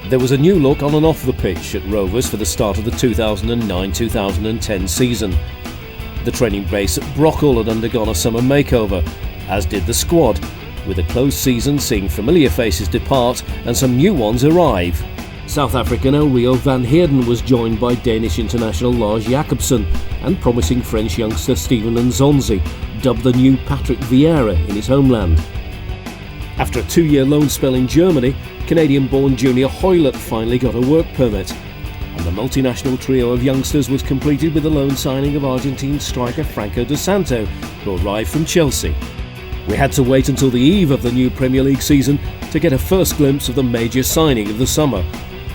There was a new look on and off the pitch at Rovers for the start of the 2009-2010 season. The training base at Brockall had undergone a summer makeover, as did the squad, with a closed season seeing familiar faces depart and some new ones arrive. South African Elrio van Heerden was joined by Danish international Lars Jacobsen and promising French youngster Steven Nzonzi, dubbed the new Patrick Vieira in his homeland. After a 2-year loan spell in Germany, Canadian-born Junior Hoilett finally got a work permit, and the multinational trio of youngsters was completed with the loan signing of Argentine striker Franco De Santo, who arrived from Chelsea. We had to wait until the eve of the new Premier League season to get a first glimpse of the major signing of the summer.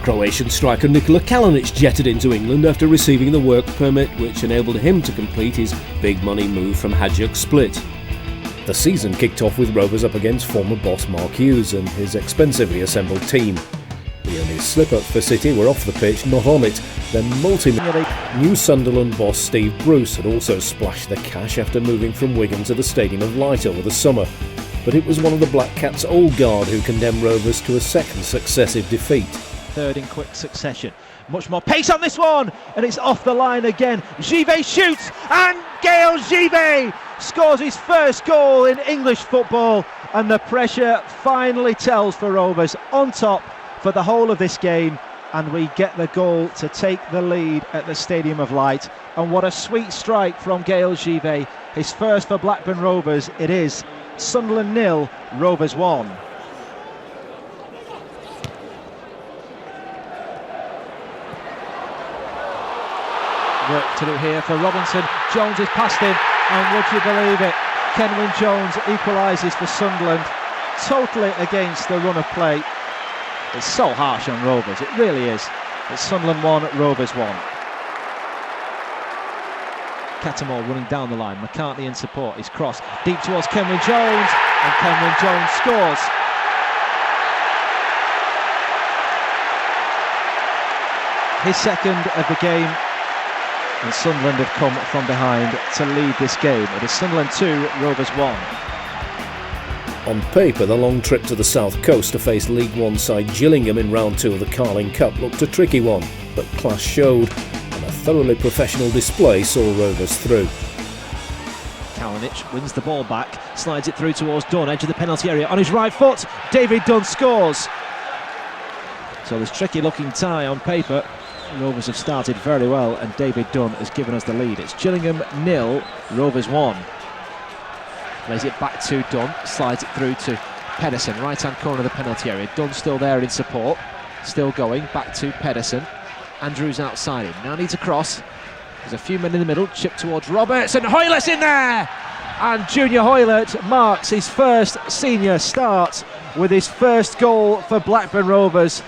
Croatian striker Niko Kalinic jetted into England after receiving the work permit which enabled him to complete his big money move from Hajduk Split. The season kicked off with Rovers up against former boss Mark Hughes and his expensively assembled team. The only slip-ups for City were off the pitch, not on it. Then New Sunderland boss Steve Bruce had also splashed the cash after moving from Wigan to the Stadium of Light over the summer. But it was one of the Black Cats' old guard who condemned Rovers to a second successive defeat. Third in quick succession. Much more pace on this one, and it's off the line again. Givet shoots, and Gaël Givet scores his first goal in English football, and the pressure finally tells for Rovers, on top for the whole of this game, and we get the goal to take the lead at the Stadium of Light. And what a sweet strike from Gaël Givet, his first for Blackburn Rovers. It is Sunderland 0, Rovers 1. Work to do here for Robinson. Jones is past him, and would you believe it, Kenwyne Jones equalises for Sunderland, totally against the run of play. It's so harsh on Rovers, it really is. It's Sunderland 1, Rovers 1. Catamore running down the line, McCartney in support, he's crossed deep towards Kenwyne Jones, and Kenwyne Jones scores. His second of the game, and Sunderland have come from behind to lead this game. It is Sunderland 2, Rovers 1. On paper, the long trip to the south coast to face League One side Gillingham in round 2 of the Carling Cup looked a tricky one, but class showed, and a thoroughly professional display saw Rovers through. Kalinic wins the ball back, slides it through towards Dunn, edge of the penalty area, on his right foot, David Dunn scores. So this tricky looking tie on paper, Rovers have started very well, and David Dunn has given us the lead. It's Gillingham 0, Rovers 1. Plays it back to Dunn, slides it through to Pedersen, right hand corner of the penalty area. Dunn still there in support, still going, back to Pedersen. Andrews outside him, now needs a cross. There's a few men in the middle, chip towards Roberts, and Hoilett's in there! And Junior Hoilett marks his first senior start with his first goal for Blackburn Rovers.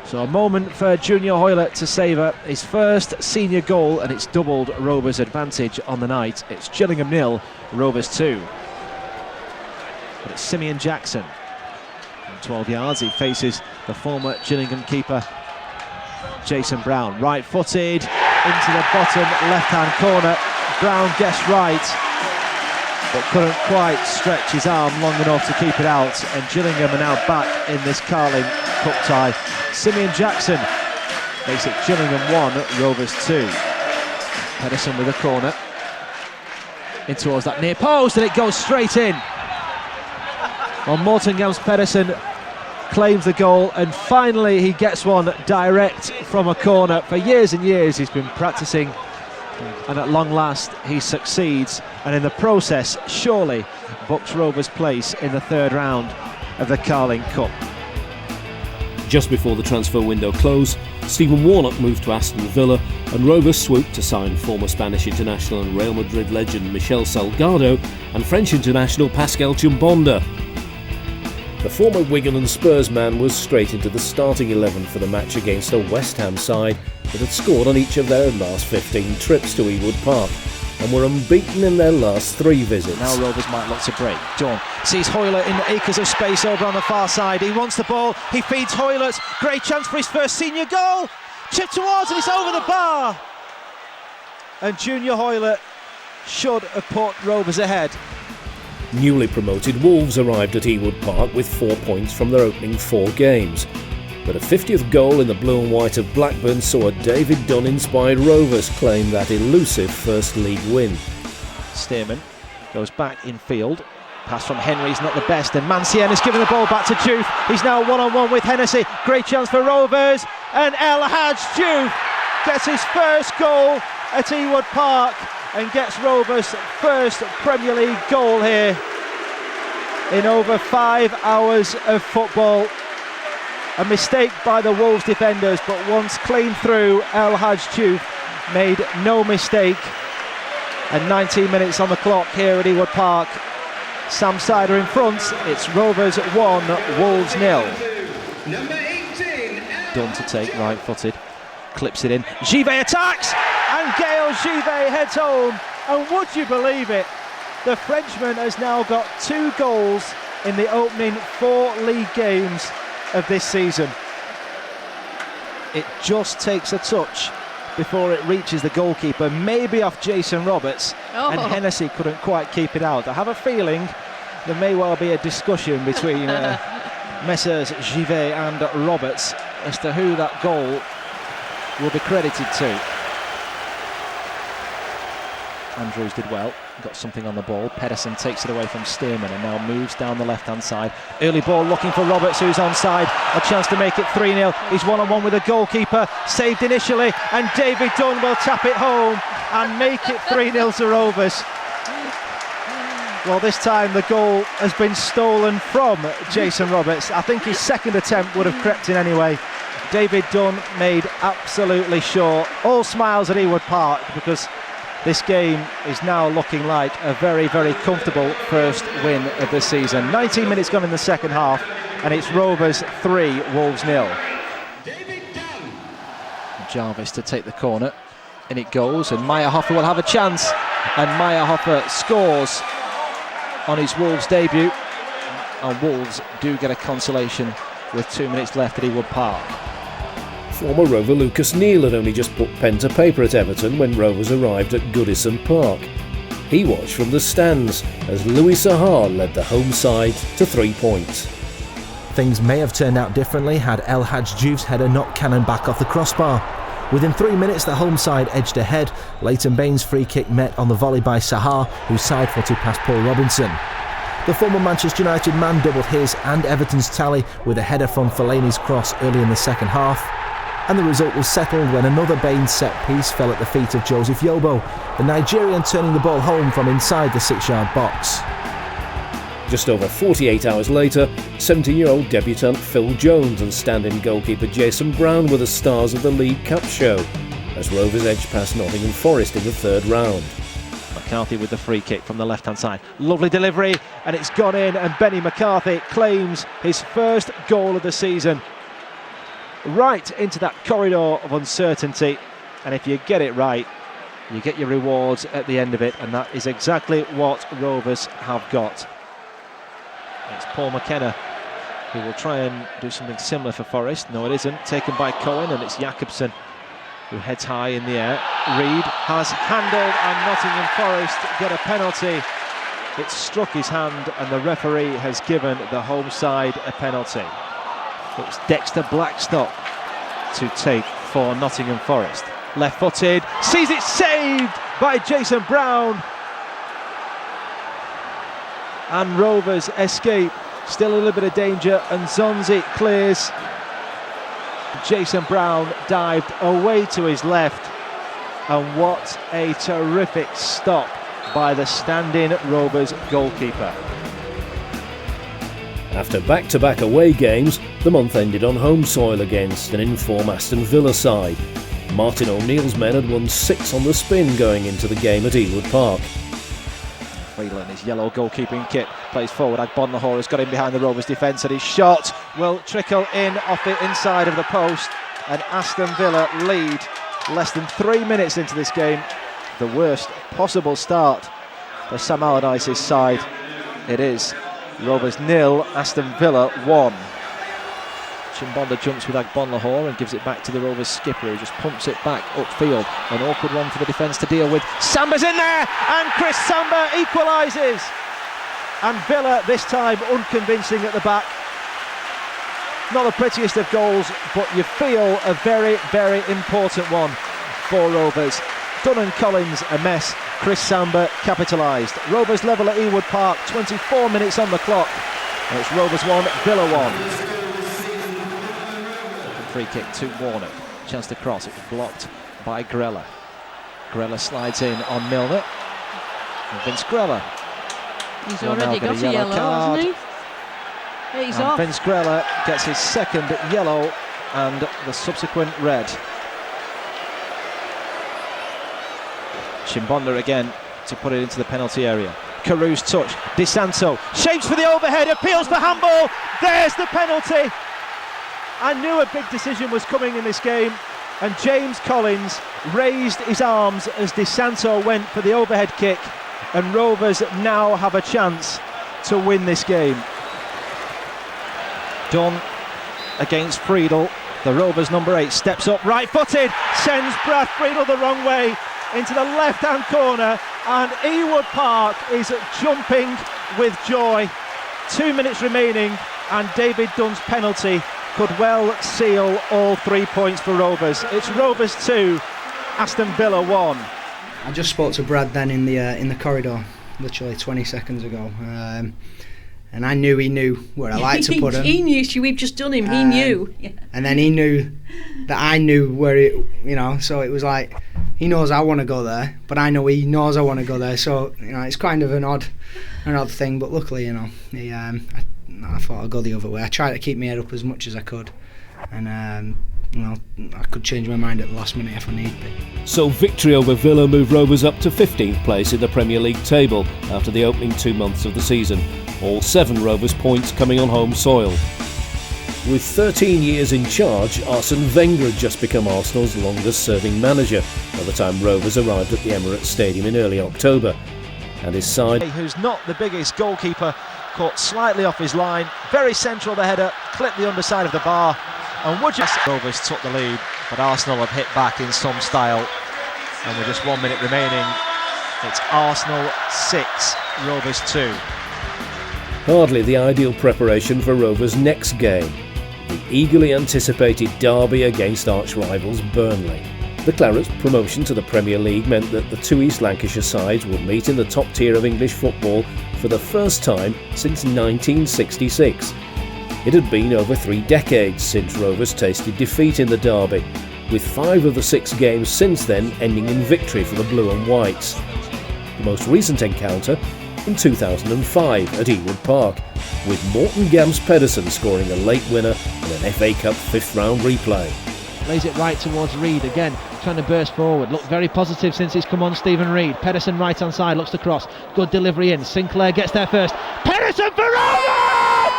So a moment for Junior Hoilett to savour his first senior goal, and it's doubled Rovers' advantage on the night. It's Gillingham 0, Rovers 2. But it's Simeon Jackson. From 12 yards, he faces the former Gillingham keeper, Jason Brown. Right-footed into the bottom left-hand corner. Brown guessed right, but couldn't quite stretch his arm long enough to keep it out, and Gillingham are now back in this Carling Cup tie. Simeon Jackson makes it Gillingham 1, Rovers 2. Pedersen with a corner in towards that near post, and it goes straight in. Well, Mortengam's Pedersen claims the goal, and finally he gets one direct from a corner. For years and years he's been practicing, and at long last he succeeds, and in the process surely books Rovers' place in the third round of the Carling Cup. Just before the transfer window closed, Stephen Warnock moved to Aston Villa, and Rovers swooped to sign former Spanish international and Real Madrid legend Michel Salgado and French international Pascal Chimbonda. The former Wigan and Spurs man was straight into the starting 11 for the match against a West Ham side that had scored on each of their last 15 trips to Ewood Park and were unbeaten in their last 3 visits. Now Rovers might look to break. Dunn sees Hoilett in acres of space over on the far side. He wants the ball, he feeds Hoilett. Great chance for his first senior goal. Chip towards, and it's over the bar. And Junior Hoilett should have put Rovers ahead. Newly promoted Wolves arrived at Ewood Park with 4 points from their opening 4 games. But a 50th goal in the blue and white of Blackburn saw a David Dunn-inspired Rovers claim that elusive first league win. Stearman goes back in field. Pass from Henry's not the best, and Mancien is giving the ball back to Diouf. He's now one-on-one with Hennessy. Great chance for Rovers, and El Hadj Diouf gets his first goal at Ewood Park and gets Rovers' first Premier League goal here in over 5 hours of football. A mistake by the Wolves defenders, but once clean through, El Hadj Diouf made no mistake. And 19 minutes on the clock here at Ewood Park. Sam Sider in front. It's Rovers 1, Wolves 0. Dunn to take, right-footed, clips it in. Givet attacks, and Gaël Givet heads home. And would you believe it? The Frenchman has now got 2 goals in the opening 4 league games of this season. It just takes a touch before it reaches the goalkeeper, maybe off Jason Roberts, and Hennessy couldn't quite keep it out. I have a feeling there may well be a discussion between Messrs Givet and Roberts as to who that goal will be credited to. Andrews did well, got something on the ball. Pedersen takes it away from Stearman and now moves down the left-hand side. Early ball looking for Roberts, who's onside. A chance to make it 3-0. He's one-on-one with the goalkeeper, saved initially, and David Dunn will tap it home and make it 3-0 to Rovers. Well, this time the goal has been stolen from Jason Roberts. I think his second attempt would have crept in anyway. David Dunn made absolutely sure. All smiles at Ewood Park, because this game is now looking like a very, very comfortable first win of the season. 19 minutes gone in the second half, and it's Rovers 3, Wolves 0. Jarvis to take the corner, and it goes, and Meyerhofer will have a chance, and Meyerhofer scores on his Wolves debut, and Wolves do get a consolation with 2 minutes left at Ewood Park. Former Rover Lucas Neal had only just put pen to paper at Everton when Rovers arrived at Goodison Park. He watched from the stands as Louis Sahar led the home side to 3 points. Things may have turned out differently had El Hadj Diouf's header knocked Cannon back off the crossbar. Within 3 minutes the home side edged ahead. Leighton Baines' free kick met on the volley by Sahar, who side-footed past Paul Robinson. The former Manchester United man doubled his and Everton's tally with a header from Fellaini's cross early in the second half. And the result was settled when another Baines set piece fell at the feet of Joseph Yobo, the Nigerian turning the ball home from inside the 6-yard box. Just over 48 hours later, 17-year-old debutant Phil Jones and stand-in goalkeeper Jason Brown were the stars of the League Cup show, as Rovers edged past Nottingham Forest in the third round. McCarthy with the free kick from the left-hand side. Lovely delivery, and it's gone in, and Benny McCarthy claims his first goal of the season. Right into that corridor of uncertainty, and if you get it right, you get your rewards at the end of it, and that is exactly what Rovers have got. It's Paul McKenna who will try and do something similar for Forest. No, it isn't. Taken by Cohen, and it's Jakobsen who heads high in the air. Reid has handled, and Nottingham Forest get a penalty. It struck his hand, and the referee has given the home side a penalty. It's Dexter Blackstock to take for Nottingham Forest. Left-footed, sees it saved by Jason Brown. And Rovers escape. Still a little bit of danger, and Zonzi clears. Jason Brown dived away to his left. And what a terrific stop by the stand-in Rovers goalkeeper. After back-to-back away games, the month ended on home soil against an in-form Aston Villa side. Martin O'Neill's men had won 6 on the spin going into the game at Ewood Park. Friedel in his yellow goalkeeping kit plays forward. Agbonlahor has got in behind the Rovers defence, and his shot will trickle in off the inside of the post, and Aston Villa lead less than 3 minutes into this game. The worst possible start for Sam Allardyce's side. It is Rovers 0, Aston Villa 1. Chimbonda jumps with Agbonlahor and gives it back to the Rovers skipper, who just pumps it back upfield. An awkward one for the defence to deal with. Samba's in there, and Chris Samba equalises. And Villa this time unconvincing at the back. Not the prettiest of goals, but you feel a very, very important one for Rovers. Dunn and Collins a mess. Chris Samba capitalised. Rovers level at Ewood Park, 24 minutes on the clock. And it's Rovers 1, Villa 1. Free kick to Warnock. Chance to cross, it was blocked by Grella. Grella slides in on Milner. And Vince Grella. He's already got a yellow, hasn't he? He's off. Vince Grella gets his second yellow and the subsequent red. Chimbonda again to put it into the penalty area. Caru's touch. Di Santo shapes for the overhead, appeals for handball. There's the penalty. I knew a big decision was coming in this game, and James Collins raised his arms as Di Santo went for the overhead kick, and Rovers now have a chance to win this game. Dunn against Friedel. The Rovers number 8 steps up, right-footed, sends Brad Friedel the wrong way into the left-hand corner, and Ewood Park is jumping with joy. 2 minutes remaining, and David Dunn's penalty could well seal all 3 points for Rovers. It's Rovers 2, Aston Villa 1. I just spoke to Brad then in the corridor, literally 20 seconds ago, and I knew he knew where I like to put him. He knew. We've just done him. He knew. And then he knew that I knew where it, so it was like, he knows I want to go there, but I know he knows I want to go there. So it's kind of an odd thing. But luckily, I thought I'd go the other way. I tried to keep my head up as much as I could, and I could change my mind at the last minute if I need be. So victory over Villa moved Rovers up to 15th place in the Premier League table after the opening 2 months of the season. All 7 Rovers points coming on home soil. With 13 years in charge, Arsene Wenger had just become Arsenal's longest-serving manager by the time Rovers arrived at the Emirates Stadium in early October. And his side, who's not the biggest goalkeeper, caught slightly off his line, very central the header, clipped the underside of the bar, and Rovers took the lead, but Arsenal have hit back in some style, and with just 1 minute remaining, it's Arsenal 6, Rovers 2. hardly the ideal preparation for Rovers' next game, the eagerly anticipated derby against arch-rivals Burnley. The Clarets' promotion to the Premier League meant that the 2 East Lancashire sides would meet in the top tier of English football for the first time since 1966. It had been over 3 decades since Rovers tasted defeat in the derby, with 5 of the 6 games since then ending in victory for the Blue and Whites. The most recent encounter in 2005 at Ewood Park, with Morten Gams Pedersen scoring a late winner in an FA Cup 5th round replay. Lays it right towards Reid again, trying to burst forward. Looked very positive since he's come on, Stephen Reid. Pedersen right hand side, looks to cross. Good delivery in. Sinclair gets there first. Pedersen for Rovers!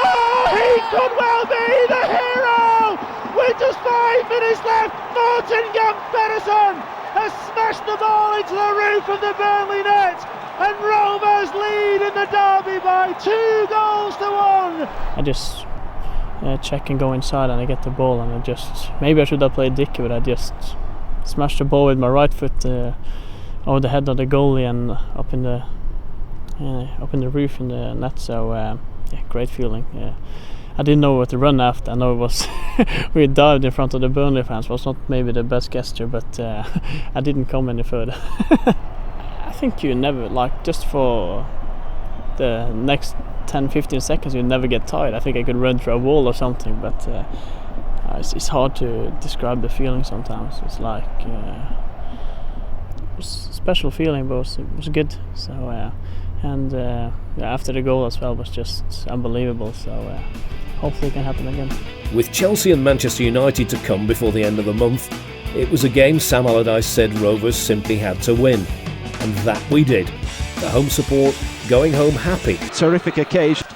Oh, he could well be the hero! With just 5 minutes left, Morten Gams Pedersen has smashed the ball into the roof of the Burnley net, and Rovers lead in the derby by 2 goals to 1. I just check and go inside, and I get the ball, and maybe I should have played dicky, but I just smashed the ball with my right foot over the head of the goalie and up in the roof in the net. So great feeling. I didn't know what to run after. I know it was we dived in front of the Burnley fans. Was not maybe the best gesture, but I didn't come any further. I think you never, just for the next 10-15 seconds, you never get tired. I think I could run through a wall or something, but it's hard to describe the feeling sometimes. It's like it was a special feeling, but it was good. So after the goal as well was just unbelievable. So hopefully it can happen again. With Chelsea and Manchester United to come before the end of the month, it was a game Sam Allardyce said Rovers simply had to win. And that we did. The home support going home happy. Terrific occasion.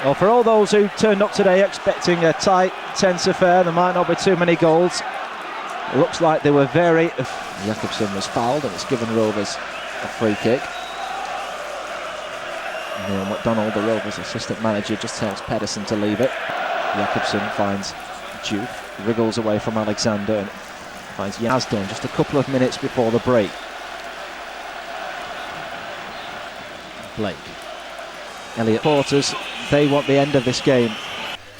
Well, for all those who turned up today expecting a tight, tense affair, there might not be too many goals. It looks like they were very... Jakobsen was fouled, and it's given Rovers a free kick. Neil McDonald, the Rovers assistant manager, just tells Pedersen to leave it. Jakobsen finds Duke, wriggles away from Alexander, and finds Yazdon just a couple of minutes before the break. Blake. Elliot Porters, they want the end of this game.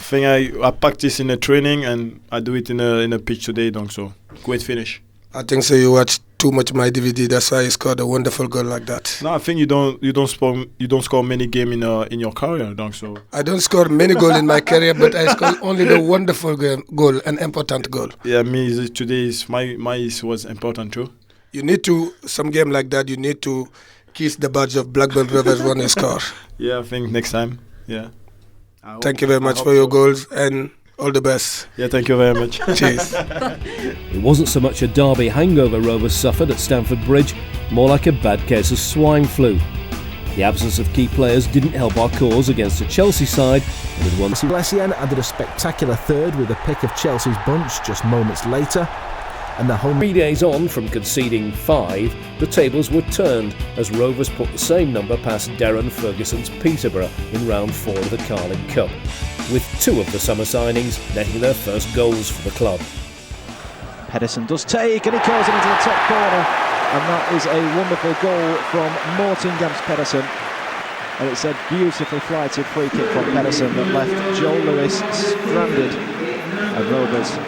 think I practice in the training and I do it in a pitch today, donc so great finish. I think so. You watched too much my DVD. That's why you scored a wonderful goal like that. No, I think you don't score many games in your career, donc so. I don't score many goals in my career, but I score only the wonderful goal, an important goal. Yeah, today was important too. You need to some game like that. You need to kiss the badge of Blackburn Rovers when you score. Yeah, I think next time. Yeah. Thank you very much for your goals and all the best. Yeah, thank you very much. Cheers. It wasn't so much a derby hangover Rovers suffered at Stamford Bridge, more like a bad case of swine flu. The absence of key players didn't help our cause against a Chelsea side. With one Blessian added a spectacular third with a pick of Chelsea's bunch just moments later. And the home 3 days on from conceding 5, the tables were turned as Rovers put the same number past Darren Ferguson's Peterborough in round 4 of the Carling Cup, with 2 of the summer signings netting their first goals for the club. Pedersen does take and he curls it into the top corner, and that is a wonderful goal from Mortingham's Pedersen. And it's a beautifully flighted free kick from Pedersen that left Joe Lewis stranded, and Rovers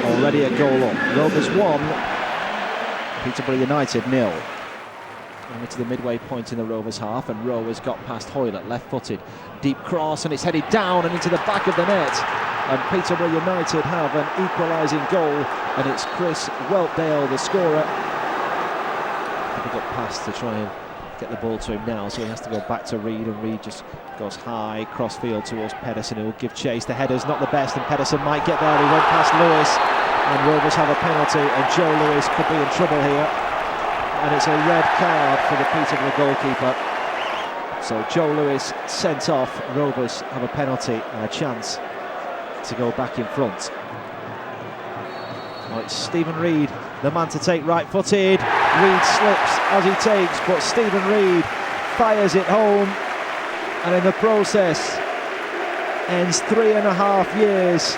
already a goal up. Rovers 1, Peterborough United 0. Over to the midway point in the Rovers half, and Rovers got past Hoylett, left-footed, deep cross, and it's headed down and into the back of the net. And Peterborough United have an equalising goal, and it's Chris Weltdale, the scorer. Difficult pass to try and get the ball to him now, so he has to go back to Reid, and Reid just goes high cross field towards Pedersen, who will give chase. The header's not the best, and Pedersen might get there. He went past Lewis, and Rovers have a penalty, and Joe Lewis could be in trouble here, and it's a red card for the Peterborough goalkeeper. So Joe Lewis sent off. Rovers have a penalty and a chance to go back in front. Oh, it's Stephen Reid, the man to take right-footed. Reid slips as he takes, but Stephen Reid fires it home, and in the process ends 3.5 years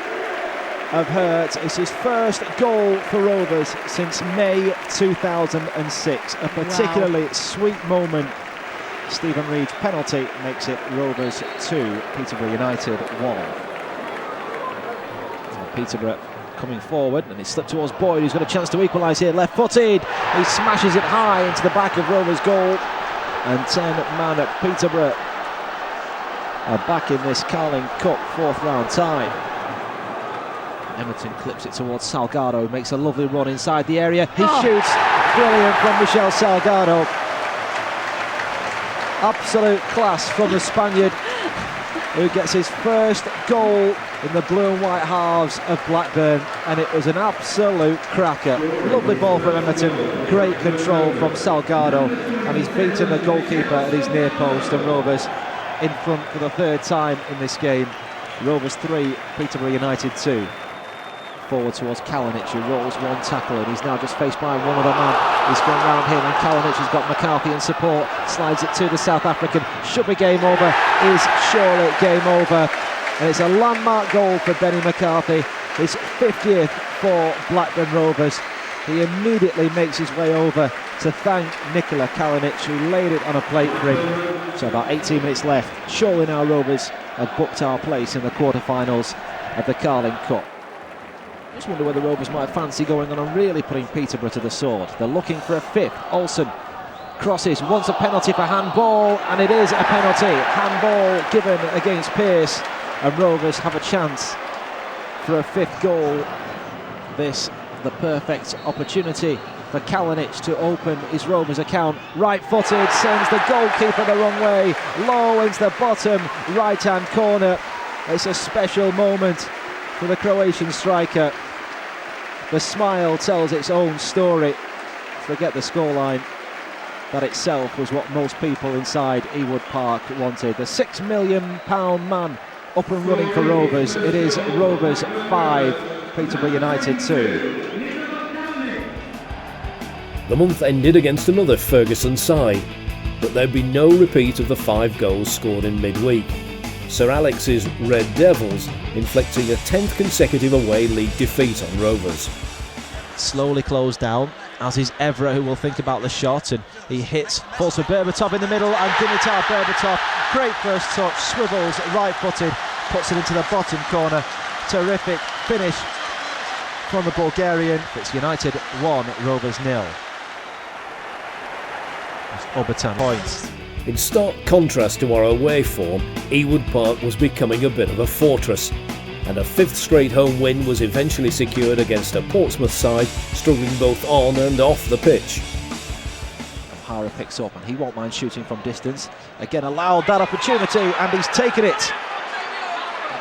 of hurt. It's his first goal for Rovers since May 2006. A particularly sweet moment. Stephen Reid's penalty makes it Rovers 2, Peterborough United 1. And Peterborough coming forward, and he slipped towards Boyd, who's got a chance to equalise here, left-footed. He smashes it high into the back of Rovers' goal, and 10 man at Peterborough are back in this Carling Cup 4th round tie. Emerton clips it towards Salgado, who makes a lovely run inside the area. He shoots, brilliant from Michel Salgado. Absolute class from the Spaniard, who gets his first goal in the blue and white halves of Blackburn, and it was an absolute cracker. Lovely ball from Emerton, great control from Salgado, and he's beaten the goalkeeper at his near post, and Rovers in front for the 3rd time in this game. Rovers 3, Peterborough United 2. Forward towards Kalinic, who rolls one tackle, and he's now just faced by one other man. He's gone round him, and Kalinic has got McCarthy in support, slides it to the South African. Should be game over, is surely game over, and it's a landmark goal for Benny McCarthy, his 50th for Blackburn Rovers. He immediately makes his way over to thank Niko Kalinic, who laid it on a plate for him. So about 18 minutes left. Surely now Rovers have booked our place in the quarter-finals of the Carling Cup. I just wonder whether Rovers might fancy going on and really putting Peterborough to the sword. They're looking for a 5th. Olsen crosses, wants a penalty for handball, and it is a penalty. Handball given against Pearce, and Rovers have a chance for a 5th goal. This, the perfect opportunity for Kalinic to open his Rovers account. Right-footed, sends the goalkeeper the wrong way. Low into the bottom right-hand corner. It's a special moment for the Croatian striker. The smile tells its own story. Forget the scoreline. That itself was what most people inside Ewood Park wanted. The £6 million man up and running for Rovers. It is Rovers 5, Peterborough United 2. The month ended against another Ferguson side, but there'd be no repeat of the 5 goals scored in midweek. Sir Alex's Red Devils inflicting a 10th consecutive away league defeat on Rovers. Slowly closed down, as is Evra, who will think about the shot, and he hits, falls for Berbatov in the middle, and Dimitar Berbatov, great first touch, swivels right-footed, puts it into the bottom corner. Terrific finish from the Bulgarian. It's United 1, Rovers 0. It's Obertan points. In stark contrast to our away form, Ewood Park was becoming a bit of a fortress, and a 5th straight home win was eventually secured against a Portsmouth side struggling both on and off the pitch. Hara picks up and he won't mind shooting from distance. Again allowed that opportunity and he's taken it.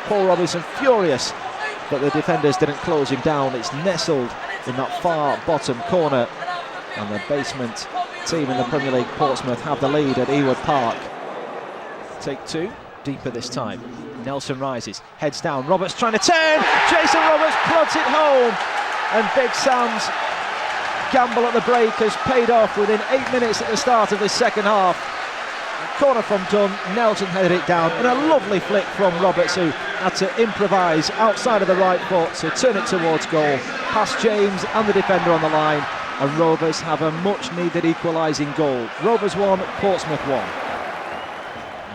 Paul Robinson furious, but the defenders didn't close him down. It's nestled in that far bottom corner, and the basement team in the Premier League, Portsmouth, have the lead at Ewood Park. Take 2, deeper this time. Nelson rises, heads down, Roberts trying to turn, Jason Roberts plods it home, and Big Sam's gamble at the break has paid off within 8 minutes at the start of this second half. Corner from Dunn, Nelson headed it down, and a lovely flick from Roberts, who had to improvise outside of the right foot to turn it towards goal, past James and the defender on the line, and Rovers have a much needed equalising goal. Rovers 1, Portsmouth 1.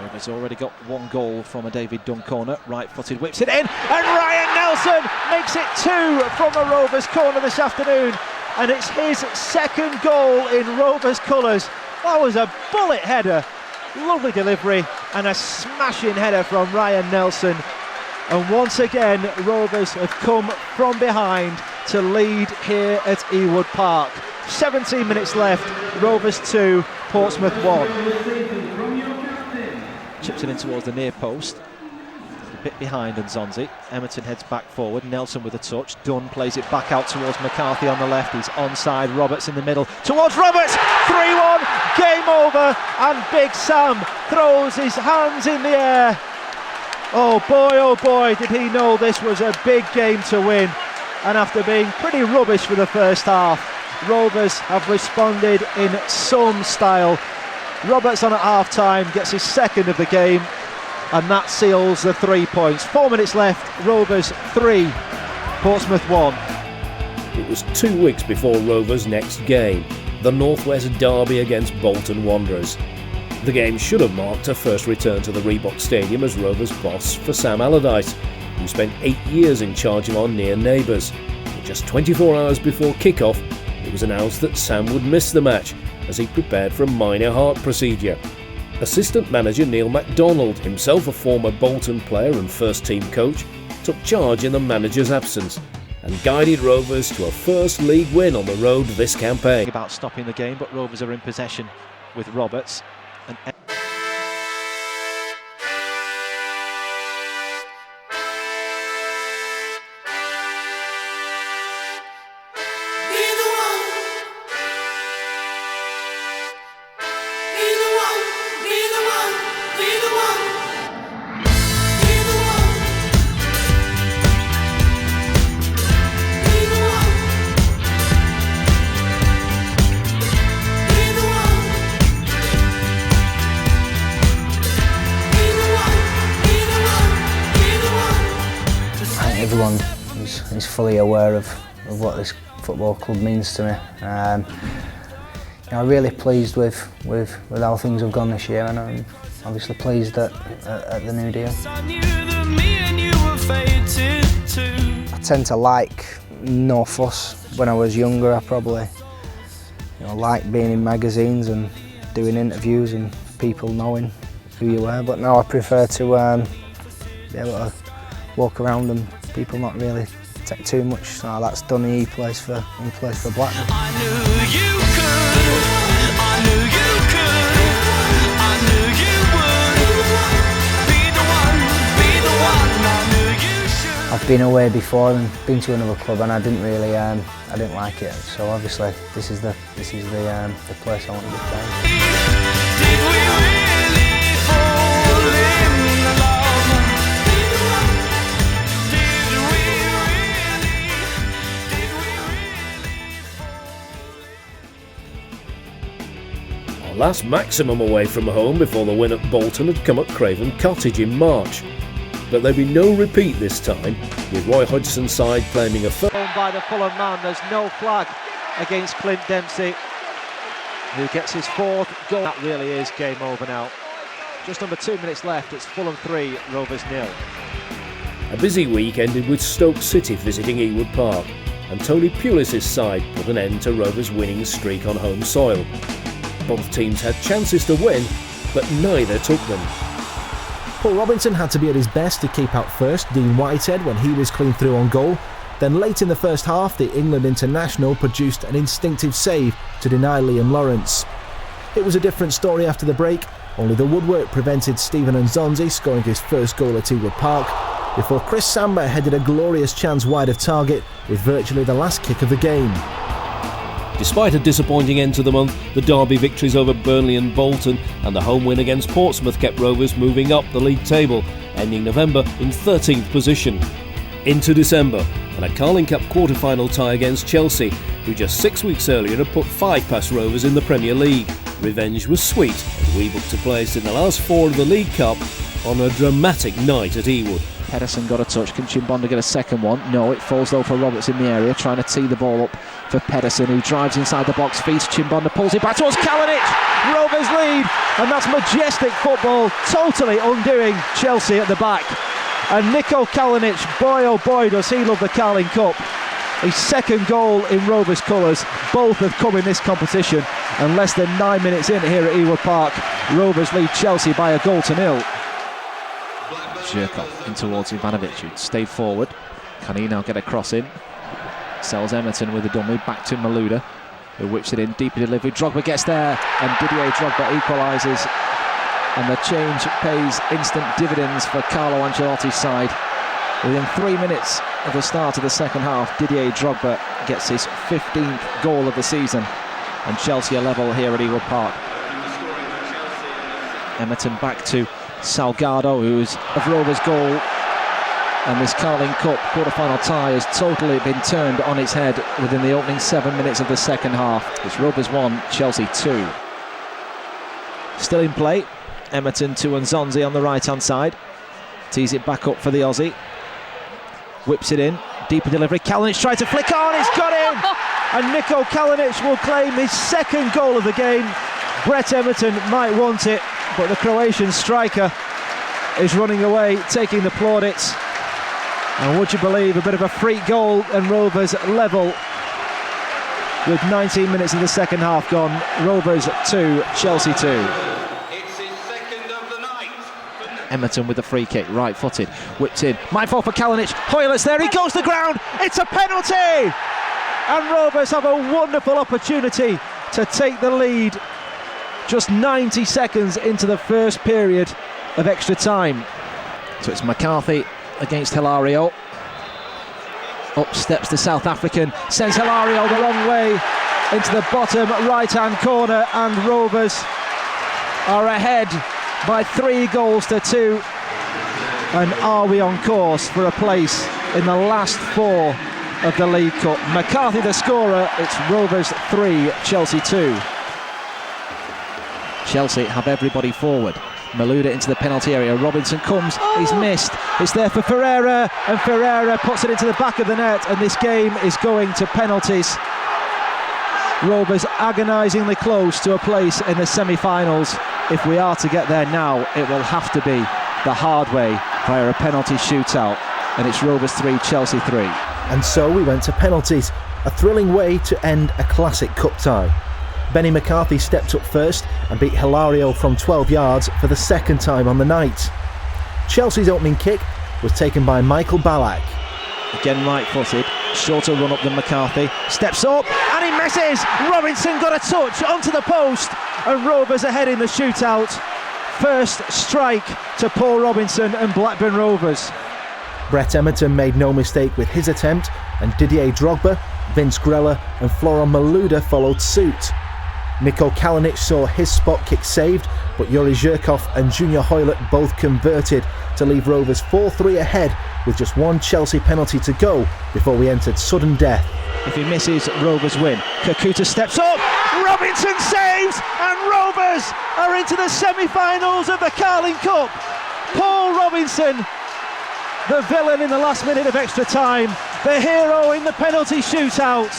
Rovers already got 1 goal from a David Dunn corner, right-footed whips it in, and Ryan Nelson makes it 2 from the Rovers corner this afternoon, and it's his 2nd goal in Rovers colours. That was a bullet header, lovely delivery, and a smashing header from Ryan Nelson. And once again, Rovers have come from behind to lead here at Ewood Park. 17 minutes left, Rovers 2, Portsmouth 1. Chips it in towards the near post. A bit behind Nzonzi. Emerton heads back forward. Nelson with a touch. Dunn plays it back out towards McCarthy on the left. He's onside. Roberts in the middle. Towards Roberts! 3-1. Game over. And Big Sam throws his hands in the air. Oh boy, did he know this was a big game to win. And after being pretty rubbish for the first half, Rovers have responded in some style. Roberts on at half-time gets his 2nd of the game, and that seals the 3 points. 4 minutes left, Rovers 3, Portsmouth 1. It was 2 weeks before Rovers' next game, the Northwest derby against Bolton Wanderers. The game should have marked a first return to the Reebok Stadium as Rovers boss for Sam Allardyce, who spent 8 years in charge of our near neighbours. But just 24 hours before kick-off, it was announced that Sam would miss the match as he prepared for a minor heart procedure. Assistant manager Neil MacDonald, himself a former Bolton player and first-team coach, took charge in the manager's absence and guided Rovers to a first league win on the road this campaign. About stopping the game, but Rovers are in possession with Roberts. And everyone is fully aware of what this football club means to me. I'm really pleased with how things have gone this year, and I'm obviously pleased at the new deal. I tend to like no fuss. When I was younger, I probably liked being in magazines and doing interviews and people knowing who you were, but now I prefer to be able to walk around and people not really take too much. So that's Dunny, he plays for Blackburn. I knew you could, I knew you could, I knew you would be the one, I knew you should. I've been away before and been to another club, and I didn't like it. So obviously this is the place I want to be playing. Did we really fall in love? Our last maximum away from home before the win at Bolton had come at Craven Cottage in March. But there'd be no repeat this time, with Roy Hodgson's side claiming a thrown by the Fulham man. There's no flag against Clint Dempsey, who gets his 4th goal. That really is game over now. Just under 2 minutes left. It's Fulham 3, Rovers 0. A busy week ended with Stoke City visiting Ewood Park, and Tony Pulis' side put an end to Rovers' winning streak on home soil. Both teams had chances to win, but neither took them. Paul Robinson had to be at his best to keep out first Dean Whitehead when he was clean through on goal. Then late in the first half, the England international produced an instinctive save to deny Liam Lawrence. It was a different story after the break. Only the woodwork prevented Stephen Nzonzi scoring his first goal at Ewood Park, before Chris Samba headed a glorious chance wide of target with virtually the last kick of the game. Despite a disappointing end to the month, the derby victories over Burnley and Bolton and the home win against Portsmouth kept Rovers moving up the league table, ending November in 13th position. Into December, and a Carling Cup quarter-final tie against Chelsea, who just 6 weeks earlier had put 5 past Rovers in the Premier League. Revenge was sweet as we booked a place in the last 4 of the League Cup on a dramatic night at Ewood. Pedersen got a touch. Can Chimbonda get a second one? No, it falls though for Roberts in the area, trying to tee the ball up for Pedersen, who drives inside the box, feeds Chimbonda, pulls it back towards Kalinic. Rovers lead, and that's majestic football, totally undoing Chelsea at the back. And Niko Kalinic, boy oh boy does he love the Carling Cup. His second goal in Rovers colours. Both have come in this competition, and less than 9 minutes in here at Ewood Park, Rovers lead Chelsea by 1-0. Zhirkov in towards Ivanovic, who'd stayed forward. Can he now get a cross in? Sells Emerton with a dummy, back to Malouda, who whips it in, deeper delivery. Drogba gets there, and Didier Drogba equalises. And the change pays instant dividends for Carlo Ancelotti's side. Within 3 minutes of the start of the second half, Didier Drogba gets his 15th goal of the season, and Chelsea are level here at Ewood Park. Emerton back to Salgado, who's of Rovers' goal, and this Carling Cup quarter-final tie has totally been turned on its head within the opening 7 minutes of the second half. It's Rovers 1, Chelsea 2. Still in play, Emerton to Nzonzi on the right-hand side, tees it back up for the Aussie, whips it in, deeper delivery. Kalinic tried to flick on, it's got in, and Niko Kalinic will claim his second goal of the game. Brett Emerton might want it, but the Croatian striker is running away, taking the plaudits. And would you believe, a bit of a freak goal, and Rovers level with 19 minutes of the second half gone. Rovers 2, Chelsea 2. It's his second of the night. Emerton with the free kick, right-footed, whipped in. Mindful for Kalinic. Hoylett's there, he goes to the ground. It's a penalty! And Rovers have a wonderful opportunity to take the lead just 90 seconds into the first period of extra time. So it's McCarthy against Hilario. Up steps the South African, sends Hilario the wrong way into the bottom right-hand corner, and Rovers are ahead by 3-2. And are we on course for a place in the last 4 of the League Cup? McCarthy the scorer. It's Rovers 3, Chelsea 2. Chelsea have everybody forward. Malouda into the penalty area. Robinson comes, he's missed. It's there for Ferreira, and Ferreira puts it into the back of the net, and this game is going to penalties. Rovers agonisingly close to a place in the semi-finals. If we are to get there now, it will have to be the hard way via a penalty shootout, and it's Rovers 3, Chelsea 3. And so we went to penalties, a thrilling way to end a classic cup tie. Benny McCarthy stepped up first and beat Hilario from 12 yards for the second time on the night. Chelsea's opening kick was taken by Michael Ballack. Again right-footed, shorter run up than McCarthy, steps up and he misses. Robinson got a touch onto the post, and Rovers ahead in the shootout. First strike to Paul Robinson and Blackburn Rovers. Brett Emerton made no mistake with his attempt, and Didier Drogba, Vince Grella and Florent Malouda followed suit. Niko Kalinic saw his spot kick saved, but Yuri Zhirkov and Junior Hoylett both converted to leave Rovers 4-3 ahead with just one Chelsea penalty to go before we entered sudden death. If he misses, Rovers win. Kakuta steps up, Robinson saves, and Rovers are into the semi-finals of the Carling Cup. Paul Robinson, the villain in the last minute of extra time, the hero in the penalty shootout,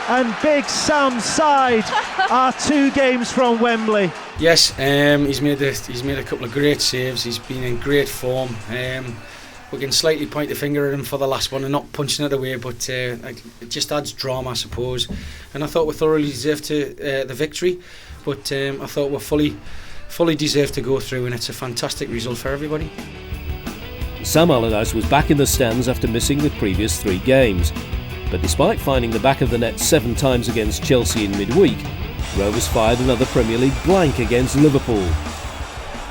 and Big Sam's side are 2 games from Wembley. Yes, he's made a couple of great saves. He's been in great form. We can slightly point the finger at him for the last one and not punching it away, but it just adds drama, I suppose. And I thought we thoroughly deserved the victory, but I thought we fully deserved to go through, and it's a fantastic result for everybody. Sam Allardyce was back in the stands after missing the previous 3 games, but despite finding the back of the net 7 times against Chelsea in midweek, Rovers fired another Premier League blank against Liverpool.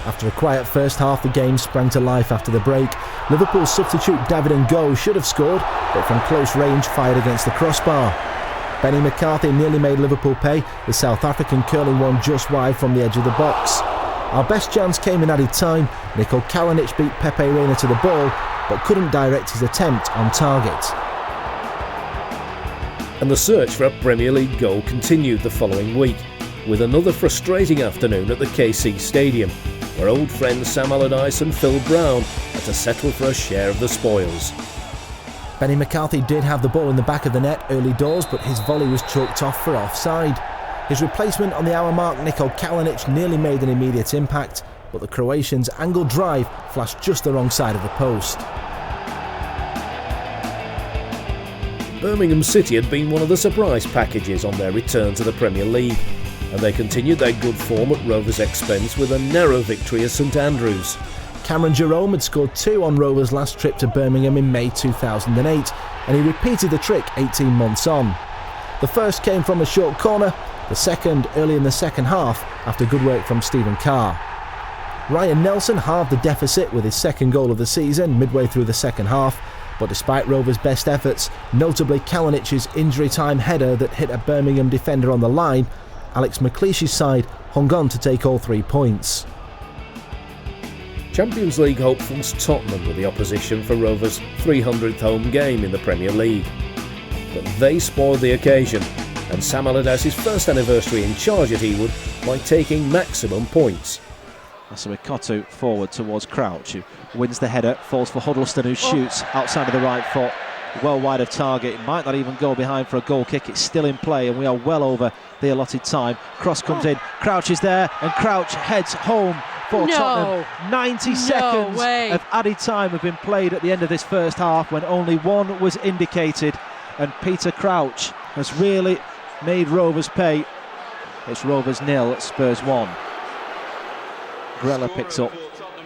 After a quiet first half, the game sprang to life after the break. Liverpool's substitute David Dunn should have scored, but from close range fired against the crossbar. Benny McCarthy nearly made Liverpool pay, the South African curling one just wide from the edge of the box. Our best chance came in added time. Niko Kalinic beat Pepe Reina to the ball, but couldn't direct his attempt on target. And the search for a Premier League goal continued the following week, with another frustrating afternoon at the KC Stadium, where old friends Sam Allardyce and Phil Brown had to settle for a share of the spoils. Benny McCarthy did have the ball in the back of the net early doors, but his volley was chalked off for offside. His replacement on the hour mark, Niko Kalinic, nearly made an immediate impact, but the Croatian's angled drive flashed just the wrong side of the post. Birmingham City had been one of the surprise packages on their return to the Premier League, and they continued their good form at Rovers' expense with a narrow victory at St Andrews. Cameron Jerome had scored 2 on Rovers' last trip to Birmingham in May 2008, and he repeated the trick 18 months on. The first came from a short corner, the second early in the second half after good work from Stephen Carr. Ryan Nelson halved the deficit with his second goal of the season midway through the second half, but despite Rovers' best efforts, notably Kalinic's injury time header that hit a Birmingham defender on the line, Alex McLeish's side hung on to take all 3 points. Champions League hopefuls Tottenham were the opposition for Rovers' 300th home game in the Premier League. But they spoiled the occasion, and Sam Allardyce's first anniversary in charge at Ewood by taking maximum points. Asumikoto forward towards Crouch, who wins the header, falls for Huddleston, who shoots outside of the right foot, well wide of target. It might not even go behind for a goal kick. It's still in play, and we are well over the allotted time. Cross comes in, Crouch is there, and Crouch heads home for Tottenham. 90 seconds of added time have been played at the end of this first half when only one was indicated, and Peter Crouch has really made Rovers pay. It's Rovers 0, Spurs 1. Grella picks up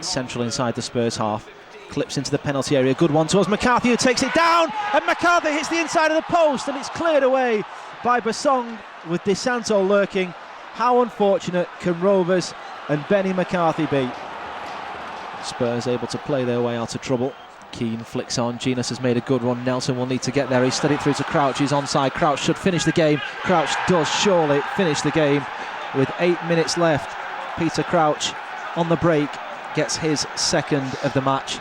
central inside the Spurs half, clips into the penalty area, good one towards McCarthy, who takes it down, and McCarthy hits the inside of the post, and it's cleared away by Basong with De Santo lurking. How unfortunate can Rovers and Benny McCarthy be? Spurs able to play their way out of trouble. Keane flicks on, Genus has made a good run, Nelson will need to get there, he's studied through to Crouch, he's onside, Crouch should finish the game, Crouch does surely finish the game with 8 minutes left. Peter Crouch on the break gets his second of the match,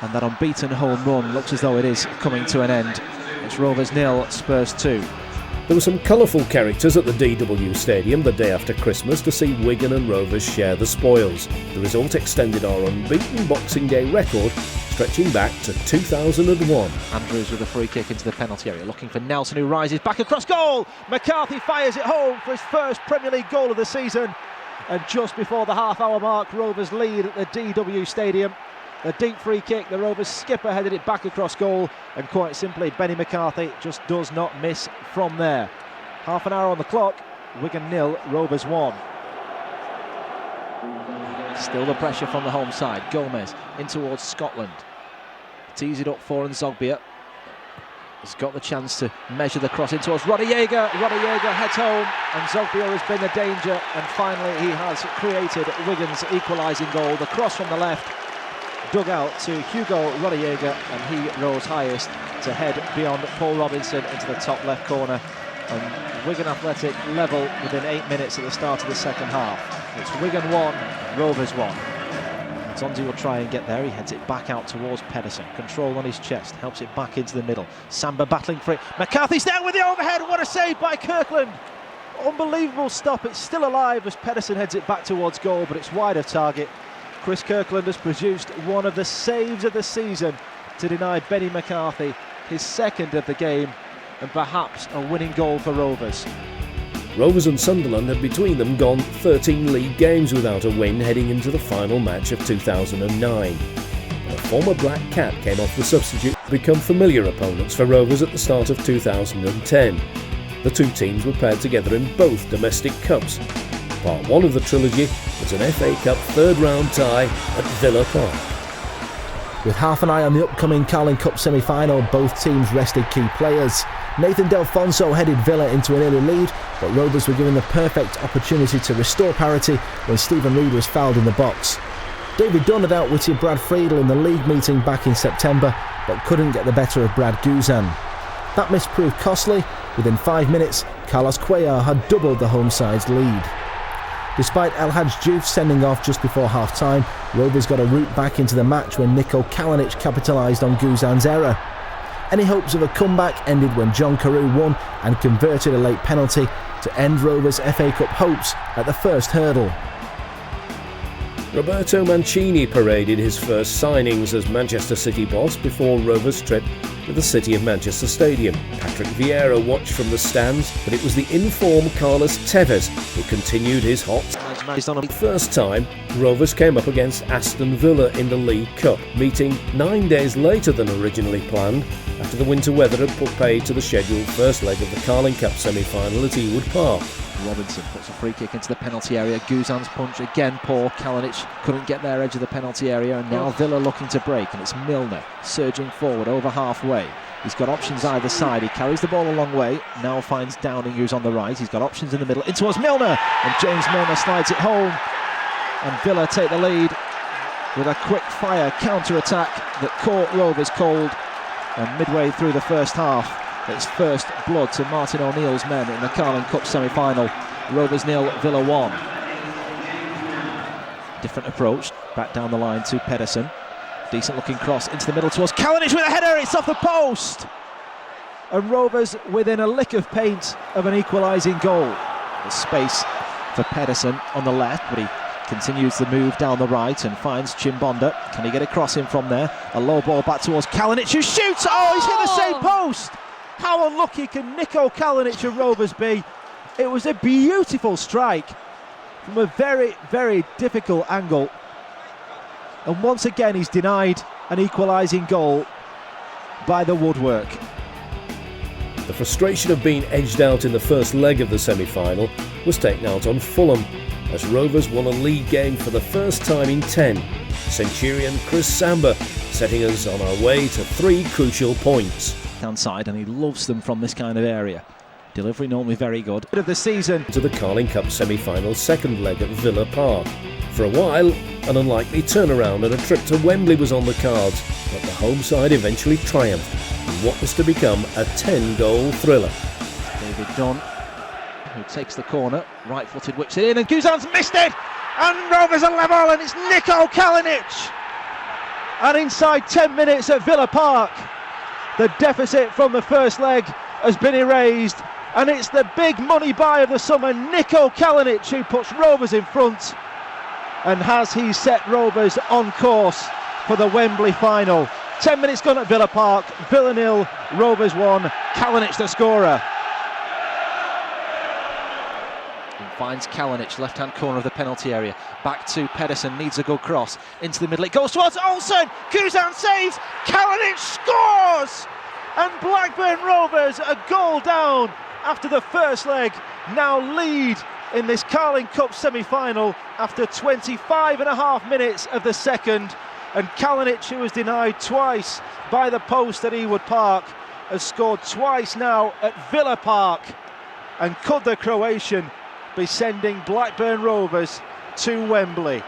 and that unbeaten home run looks as though it is coming to an end. It's Rovers 0, Spurs 2. There were some colourful characters at the DW Stadium the day after Christmas to see Wigan and Rovers share the spoils. The result extended our unbeaten Boxing Day record, stretching back to 2001. Andrews with a free kick into the penalty area, looking for Nelson, who rises back across goal. McCarthy fires it home for his first Premier League goal of the season. And just before the half-hour mark, Rovers lead at the DW Stadium. A deep free kick, the Rovers skipper headed it back across goal, and quite simply, Benny McCarthy just does not miss from there. Half an hour on the clock, Wigan 0, Rovers 1. Still the pressure from the home side. Gomez in towards Scotland. Tees it up for Nzogbia. He's got the chance to measure the cross in towards Rodallega. Rodallega heads home, and Zogbia has been the danger, and finally he has created Wigan's equalising goal. The cross from the left, dug out to Hugo Rodallega, and he rose highest to head beyond Paul Robinson into the top left corner. And Wigan Athletic level within 8 minutes at the start of the second half. It's Wigan 1, Rovers 1. Zonzi will try and get there, he heads it back out towards Pedersen, control on his chest, helps it back into the middle, Samba battling for it, McCarthy's there with the overhead, what a save by Kirkland! Unbelievable stop, it's still alive as Pedersen heads it back towards goal, but it's wide of target. Chris Kirkland has produced one of the saves of the season to deny Benny McCarthy his second of the game, and perhaps a winning goal for Rovers. Rovers and Sunderland had between them gone 13 league games without a win heading into the final match of 2009. A former Black Cat came off the substitute to become familiar opponents for Rovers at the start of 2010. The two teams were paired together in both domestic cups. Part 1 of the trilogy was an FA Cup third-round tie at Villa Park. With half an eye on the upcoming Carling Cup semi-final, both teams rested key players. Nathan Delfonso headed Villa into an early lead, but Rovers were given the perfect opportunity to restore parity when Stephen Reid was fouled in the box. David Dunn had outwitted Brad Friedel in the league meeting back in September, but couldn't get the better of Brad Guzan. That miss proved costly. Within 5 minutes, Carlos Cuellar had doubled the home side's lead. Despite El Hadj Diouf sending off just before half-time, Rovers got a route back into the match when Niko Kalinic capitalised on Guzan's error. Any hopes of a comeback ended when John Carew won and converted a late penalty to end Rovers' FA Cup hopes at the first hurdle. Roberto Mancini paraded his first signings as Manchester City boss before Rovers' trip to the City of Manchester Stadium. Patrick Vieira watched from the stands, but it was the in-form Carlos Tevez who continued his hot. First time, Rovers came up against Aston Villa in the League Cup, meeting 9 days later than originally planned, after the winter weather had put paid to the scheduled first leg of the Carling Cup semi-final at Ewood Park. Robinson puts a free kick into the penalty area. Guzan's punch again poor. Kalinic couldn't get their edge of the penalty area, and now Villa looking to break, and it's Milner surging forward over halfway. He's got options either side. He carries the ball a long way, now finds Downing who's on the right. He's got options in the middle, in towards Milner, and James Milner slides it home, and Villa take the lead with a quick fire counter-attack that caught Rovers cold, and midway through the first half it's first blood to Martin O'Neill's men in the Carling Cup semi-final. Rovers 0, Villa 1. Different approach, back down the line to Pedersen. Decent looking cross into the middle towards Kalinic with a header, it's off the post! And Rovers within a lick of paint of an equalising goal. There's space for Pedersen on the left, but he continues the move down the right and finds Chimbonda. Can he get across him from there? A low ball back towards Kalinic who shoots! Oh, he's hit the same post! How unlucky can Niko Kalinic and Rovers be? It was a beautiful strike from a very, very difficult angle. And once again he's denied an equalising goal by the woodwork. The frustration of being edged out in the first leg of the semi-final was taken out on Fulham, as Rovers won a league game for the first time in 10. Centurion Chris Samba setting us on our way to 3 crucial points. Side, and he loves them from this kind of area. Delivery normally very good. Of the season to the Carling Cup semi-final second leg at Villa Park. For a while, an unlikely turnaround and a trip to Wembley was on the cards, but the home side eventually triumphed in what was to become a 10-goal thriller. David Dunn, who takes the corner, right-footed, whips it in, and Guzan's missed it, and Rovers are level, and it's Niko Kalinic. And inside 10 minutes at Villa Park, the deficit from the first leg has been erased, and it's the big money buy of the summer, Niko Kalinic, who puts Rovers in front, and has he set Rovers on course for the Wembley final. 10 minutes gone at Villa Park, Villa 0, Rovers 1, Kalinic the scorer. And finds Kalinic, left-hand corner of the penalty area, back to Pedersen, needs a good cross, into the middle, it goes towards Olsen, Guzan saves, Kalinic scores! And Blackburn Rovers a goal down after the first leg, now lead in this Carling Cup semi-final after 25.5 minutes of the second, and Kalinic, who was denied twice by the post at Ewood Park, has scored twice now at Villa Park. And could the Croatian be sending Blackburn Rovers to Wembley?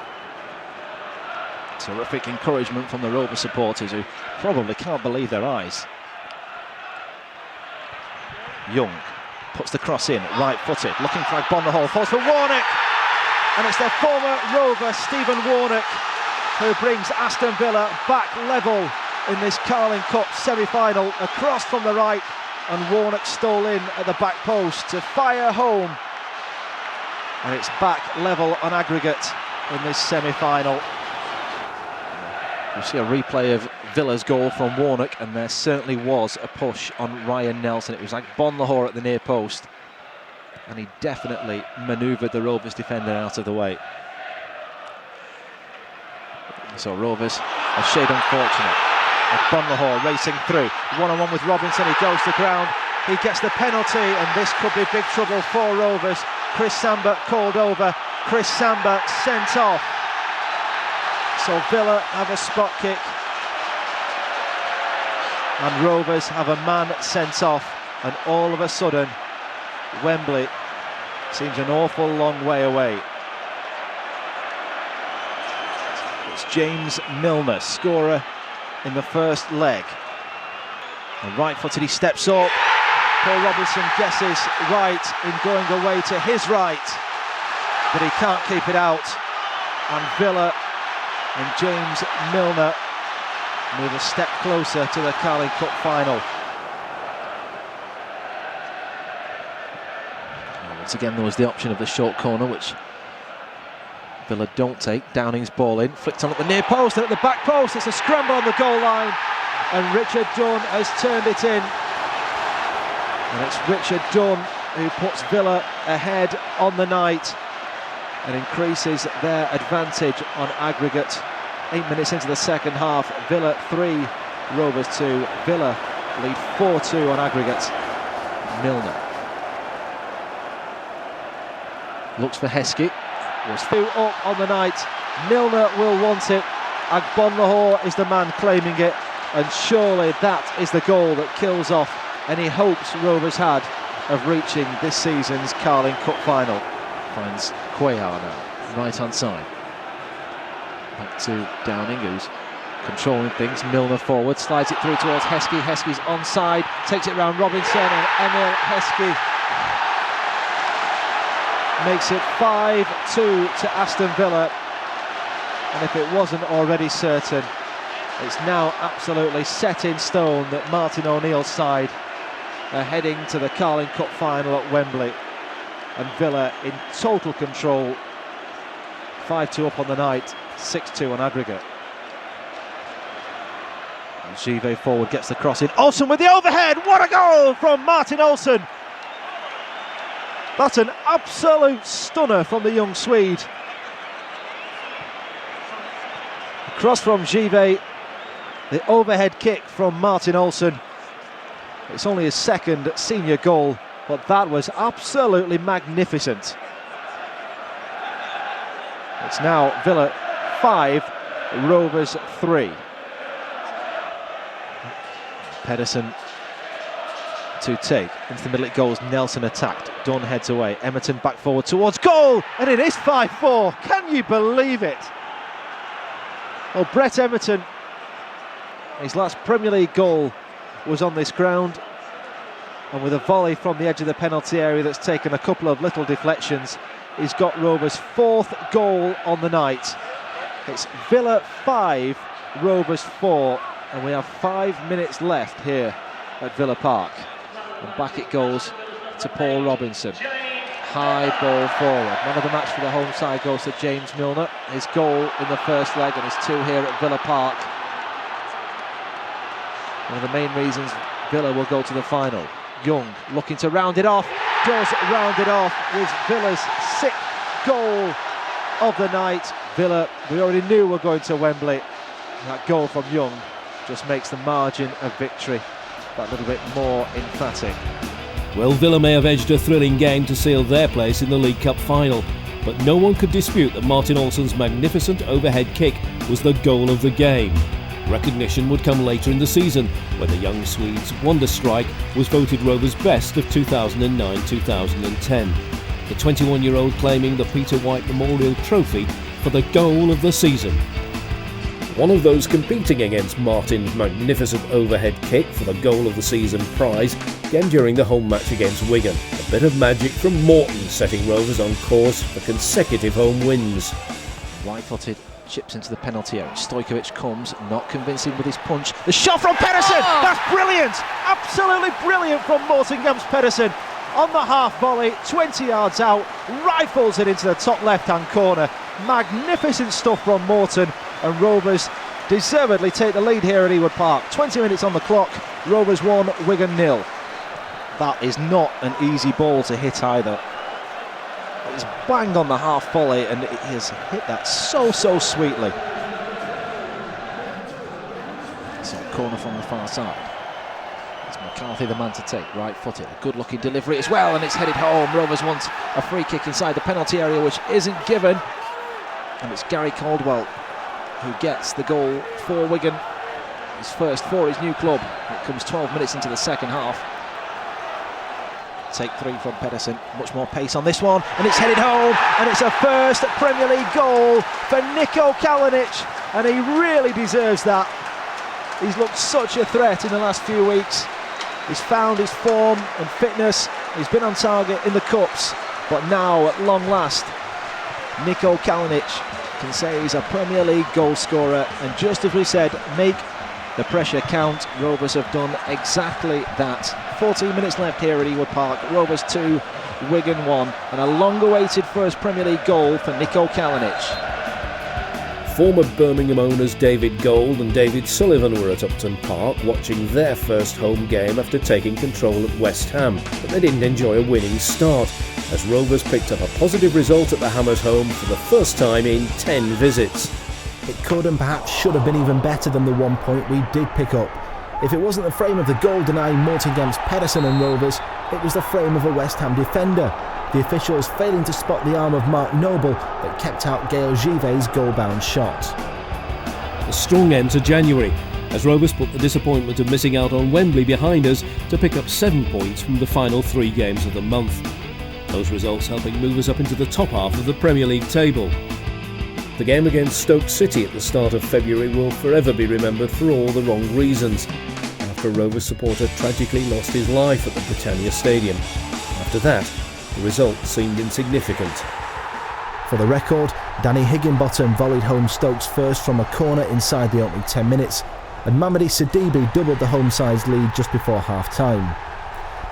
Terrific encouragement from the Rovers supporters, who probably can't believe their eyes. Young puts the cross in, right-footed, looking for Agbonlahor, falls for Warnock, and it's their former Rover, Stephen Warnock, who brings Aston Villa back level in this Carling Cup semi-final. A cross from the right, and Warnock stole in at the back post to fire home, and it's back level on aggregate in this semi-final. You see a replay of Villa's goal from Warnock, and there certainly was a push on Ryan Nelson. It was like Agbonlahor at the near post, and he definitely manoeuvred the Rovers defender out of the way. So Rovers a shade unfortunate. Bonlahor racing through, one-on-one with Robinson, he goes to ground, he gets the penalty, and this could be big trouble for Rovers. Chris Samba called over, Chris Samba sent off. So Villa have a spot kick, and Rovers have a man sent off, and all of a sudden Wembley seems an awful long way away. It's James Milner, scorer in the first leg. And right-footed, he steps up. Paul Robinson guesses right in going away to his right, but he can't keep it out. And Villa and James Milner move a step closer to the Carling Cup final. And once again, there was the option of the short corner, which Villa don't take. Downing's ball in, flicked on at the near post and at the back post. It's a scramble on the goal line, and Richard Dunn has turned it in. And it's Richard Dunn who puts Villa ahead on the night and increases their advantage on aggregate. 8 minutes into the second half, Villa 3, Rovers 2. Villa lead 4-2 on aggregate. Milner looks for Heskey. Was 2 up on the night. Milner will want it. Bonlahor is the man claiming it, and surely that is the goal that kills off any hopes Rovers had of reaching this season's Carling Cup final. Finds Cuellar now, right hand side. Back to Downing, who's controlling things. Milner forward, slides it through towards Heskey. Heskey's onside, takes it round Robinson, and Emil Heskey makes it 5-2 to Aston Villa. And if it wasn't already certain, it's now absolutely set in stone that Martin O'Neill's side are heading to the Carling Cup final at Wembley, and Villa in total control. 5-2 up on the night, 6-2 on aggregate. And Givet forward gets the cross in. Olsen with the overhead. What a goal from Martin Olsen! That's an absolute stunner from the young Swede. Cross from Givet, the overhead kick from Martin Olsen. It's only his second senior goal, but that was absolutely magnificent. It's now Villa 5, Rovers 3. Pedersen to take into the middle, it goes. Nelson attacked, Dunn heads away, Emerton back forward towards goal, and it is 5-4. Can you believe it? Well, Brett Emerton, his last Premier League goal was on this ground, and with a volley from the edge of the penalty area that's taken a couple of little deflections, he's got Rovers' 4th goal on the night. It's Villa 5, Rovers 4, and we have 5 minutes left here at Villa Park. And back it goes to Paul Robinson. High ball forward. Man of the match for the home side goes to James Milner. His goal in the first leg and his 2 here at Villa Park. One of the main reasons Villa will go to the final. Young looking to round it off. Does round it off with Villa's 6th goal of the night. Villa, we already knew were going to Wembley. That goal from Young just makes the margin of victory that little bit more emphatic. Well, Villa may have edged a thrilling game to seal their place in the League Cup final, but no one could dispute that Martin Olsen's magnificent overhead kick was the goal of the game. Recognition would come later in the season, when the young Swede's wonder strike was voted Rovers' best of 2009-2010. The 21-year-old claiming the Peter White Memorial Trophy for the goal of the season. One of those competing against Martin's magnificent overhead kick for the goal of the season prize came during the home match against Wigan. A bit of magic from Morton setting Rovers on course for consecutive home wins. Wide-footed, chips into the penalty area. Stojkovic comes, not convincing with his punch. The shot from Pedersen! That's brilliant! Absolutely brilliant from Morten Gamst Pedersen. On the half volley, 20 yards out, rifles it into the top left-hand corner. Magnificent stuff from Morten, and Rovers deservedly take the lead here at Ewood Park. 20 minutes on the clock, Rovers 1, Wigan 0. That is not an easy ball to hit either. It's bang on the half volley, and he has hit that so sweetly. So corner from the far side. It's McCarthy the man to take, right-footed. A good-looking delivery as well, and it's headed home. Rovers want a free kick inside the penalty area, which isn't given. And it's Gary Caldwell who gets the goal for Wigan. His first for his new club. It comes 12 minutes into the second half. Take 3 from Pedersen. Much more pace on this one, and it's headed home, and it's a first Premier League goal for Niko Kalinic, and he really deserves that. He's looked such a threat in the last few weeks. He's found his form and fitness. He's been on target in the Cups, but now at long last Niko Kalinic can say he's a Premier League goal scorer, and just as we said, make the pressure count. Rovers have done exactly that. 14 minutes left here at Ewood Park. Rovers 2, Wigan 1, and a long-awaited first Premier League goal for Niko Kalinic. Former Birmingham owners David Gold and David Sullivan were at Upton Park watching their first home game after taking control at West Ham, but they didn't enjoy a winning start, as Rovers picked up a positive result at the Hammers' home for the first time in 10 visits. It could and perhaps should have been even better than the 1 point we did pick up. If it wasn't the frame of the goal denying Mortingham's Pedersen and Rovers, it was the frame of a West Ham defender. The officials failing to spot the arm of Mark Noble that kept out Gaël Givet's goal-bound shot. A strong end to January, as Rovers put the disappointment of missing out on Wembley behind us to pick up 7 points from the final 3 games of the month. Those results helping move us up into the top half of the Premier League table. The game against Stoke City at the start of February will forever be remembered for all the wrong reasons, after a Rovers supporter tragically lost his life at the Britannia Stadium. After that, the result seemed insignificant. For the record, Danny Higginbottom volleyed home Stoke's first from a corner inside the opening 10 minutes, and Mamadi Sidibe doubled the home side's lead just before half-time.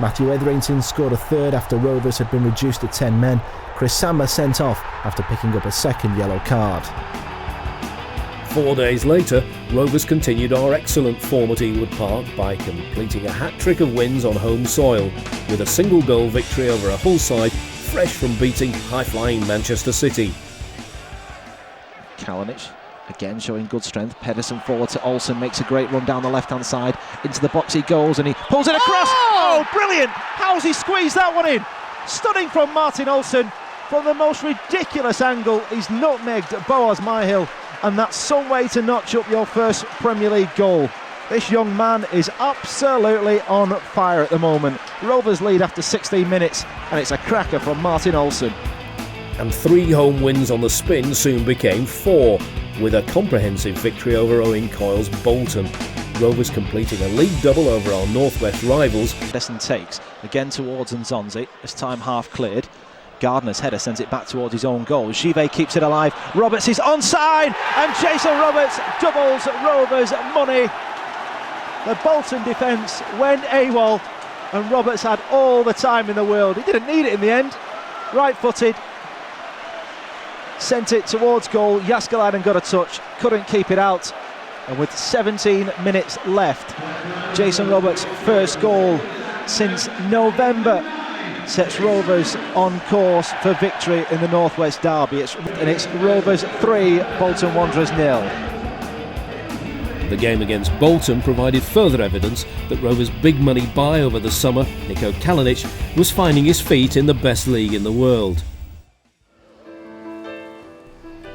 Matthew Etherington scored a third after Rovers had been reduced to 10 men. Chris Samba sent off after picking up a second yellow card. 4 days later, Rovers continued our excellent form at Ewood Park by completing a hat-trick of wins on home soil, with a single-goal victory over a Hull side fresh from beating high-flying Manchester City. Kalinic again showing good strength. Pedersen forward to Olsen, makes a great run down the left-hand side. Into the box he goes, and he pulls it across. Oh, brilliant! How's he squeezed that one in? Stunning from Martin Olsen. From the most ridiculous angle, he's nutmegged Boaz Myhill, and that's some way to notch up your first Premier League goal. This young man is absolutely on fire at the moment. Rovers lead after 16 minutes, and it's a cracker from Martin Olsen. And 3 home wins on the spin soon became 4, with a comprehensive victory over Owen Coyle's Bolton. Rovers completing a league double over our northwest rivals. Pedersen takes again towards Nzonzi, this time half cleared. Gardner's header sends it back towards his own goal. Givet keeps it alive. Roberts is onside, and Jason Roberts doubles Rovers' money. The Bolton defence went AWOL, and Roberts had all the time in the world. He didn't need it in the end. Right-footed, sent it towards goal. Jaskalainen got a touch, couldn't keep it out. And with 17 minutes left, Jason Roberts' first goal since November sets Rovers on course for victory in the Northwest Derby. It's Rovers 3, Bolton Wanderers 0. The game against Bolton provided further evidence that Rovers' big money buy over the summer, Niko Kalinic, was finding his feet in the best league in the world.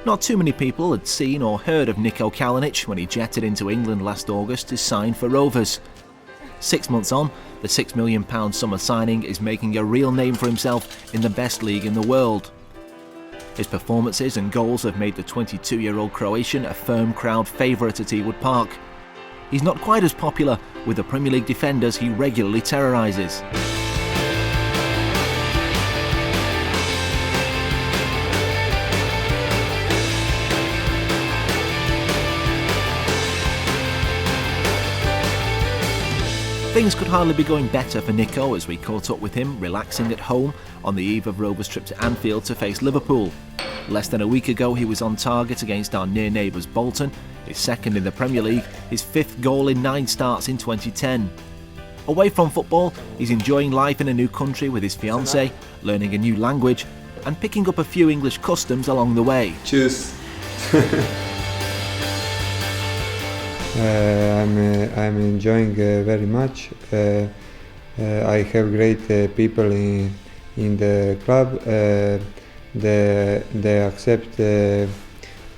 Not too many people had seen or heard of Niko Kalinic when he jetted into England last August to sign for Rovers. 6 months on, the £6 million summer signing is making a real name for himself in the best league in the world. His performances and goals have made the 22-year-old Croatian a firm crowd favourite at Ewood Park. He's not quite as popular with the Premier League defenders he regularly terrorises. Things could hardly be going better for Niko as we caught up with him relaxing at home on the eve of Rovers' trip to Anfield to face Liverpool. Less than a week ago he was on target against our near neighbours Bolton, his second in the Premier League, his 5th goal in 9 starts in 2010. Away from football, he's enjoying life in a new country with his fiancée, learning a new language, and picking up a few English customs along the way. Cheers. I'm enjoying very much. I have great people in the club. They accept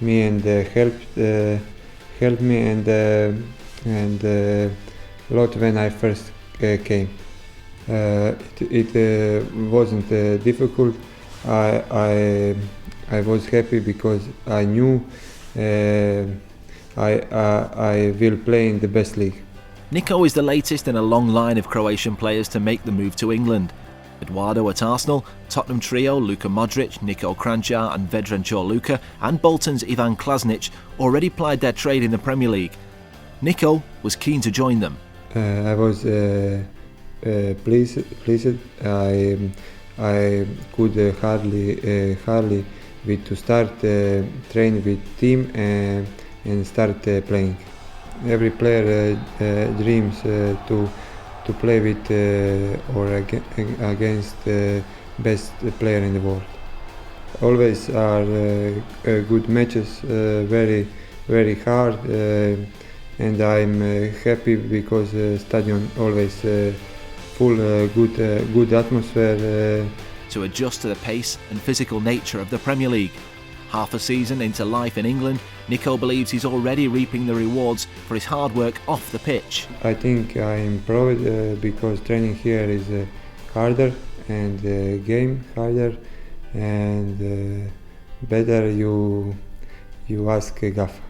me and help me and a lot when I first came. It wasn't difficult. I was happy because I knew I will play in the best league. Niko is the latest in a long line of Croatian players to make the move to England. Eduardo at Arsenal, Tottenham trio Luka Modric, Niko Kranjčar and Vedran Čorluka, and Bolton's Ivan Klasnic already plied their trade in the Premier League. Niko was keen to join them. I was pleased. I could hardly wait to start train with team and start playing. Every player dreams to play with or against the best player in the world. Always are good matches, very hard, and I'm happy because stadium always full, good atmosphere. To adjust to the pace and physical nature of the Premier League. Half a season into life in England, Niko believes he's already reaping the rewards for his hard work off the pitch. I think I improved because training here is harder and game harder, and better you ask Gaffer.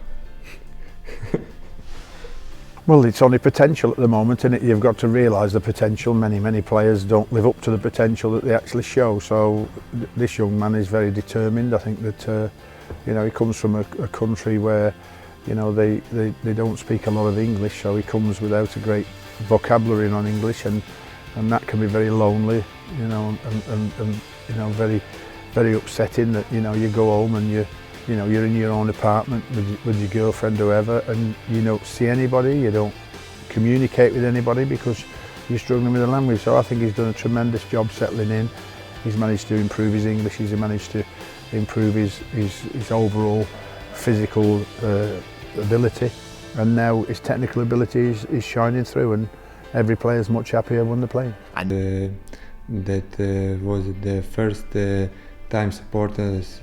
Well, it's only potential at the moment, and you've got to realise the potential. Many players don't live up to the potential that they actually show. So this young man is very determined. I think that he comes from a country where they don't speak a lot of English, so he comes without a great vocabulary on English, and that can be very lonely, and very upsetting that you go home and you're in your own apartment with your girlfriend or whoever, and you don't see anybody, you don't communicate with anybody because you're struggling with the language. So I think he's done a tremendous job settling in. He's managed to improve his English, he's managed to improve his overall physical ability, and now his technical ability is shining through, and every player is much happier when they're playing. And that was the first time supporters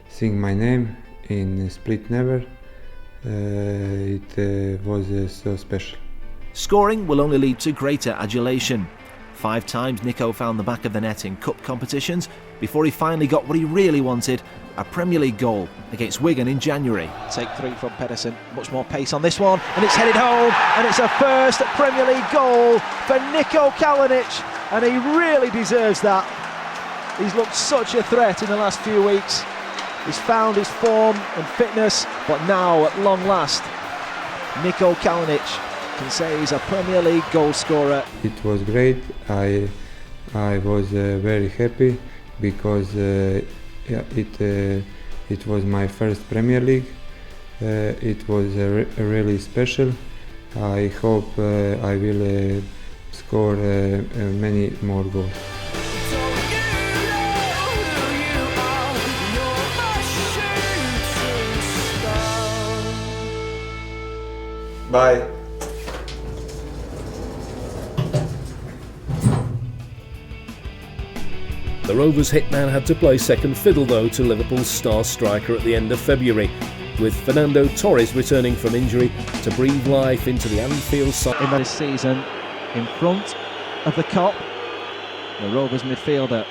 sing my name in Split Never. It was so special. Scoring will only lead to greater adulation. 5 times Niko found the back of the net in cup competitions before he finally got what he really wanted, a Premier League goal against Wigan in January. Take 3 from Pedersen, much more pace on this one, and it's headed home, and it's a first Premier League goal for Niko Kalinic, and he really deserves that. He's looked such a threat in the last few weeks. He's found his form and fitness, but now at long last, Niko Kalinic can say he's a Premier League goal scorer. It was great. I was very happy because it was my first Premier League. It was really special. I hope I will score many more goals. Bye. The Rovers hitman had to play second fiddle though to Liverpool's star striker at the end of February, with Fernando Torres returning from injury to breathe life into the Anfield side. In this season, in front of the Kop, the Rovers midfielder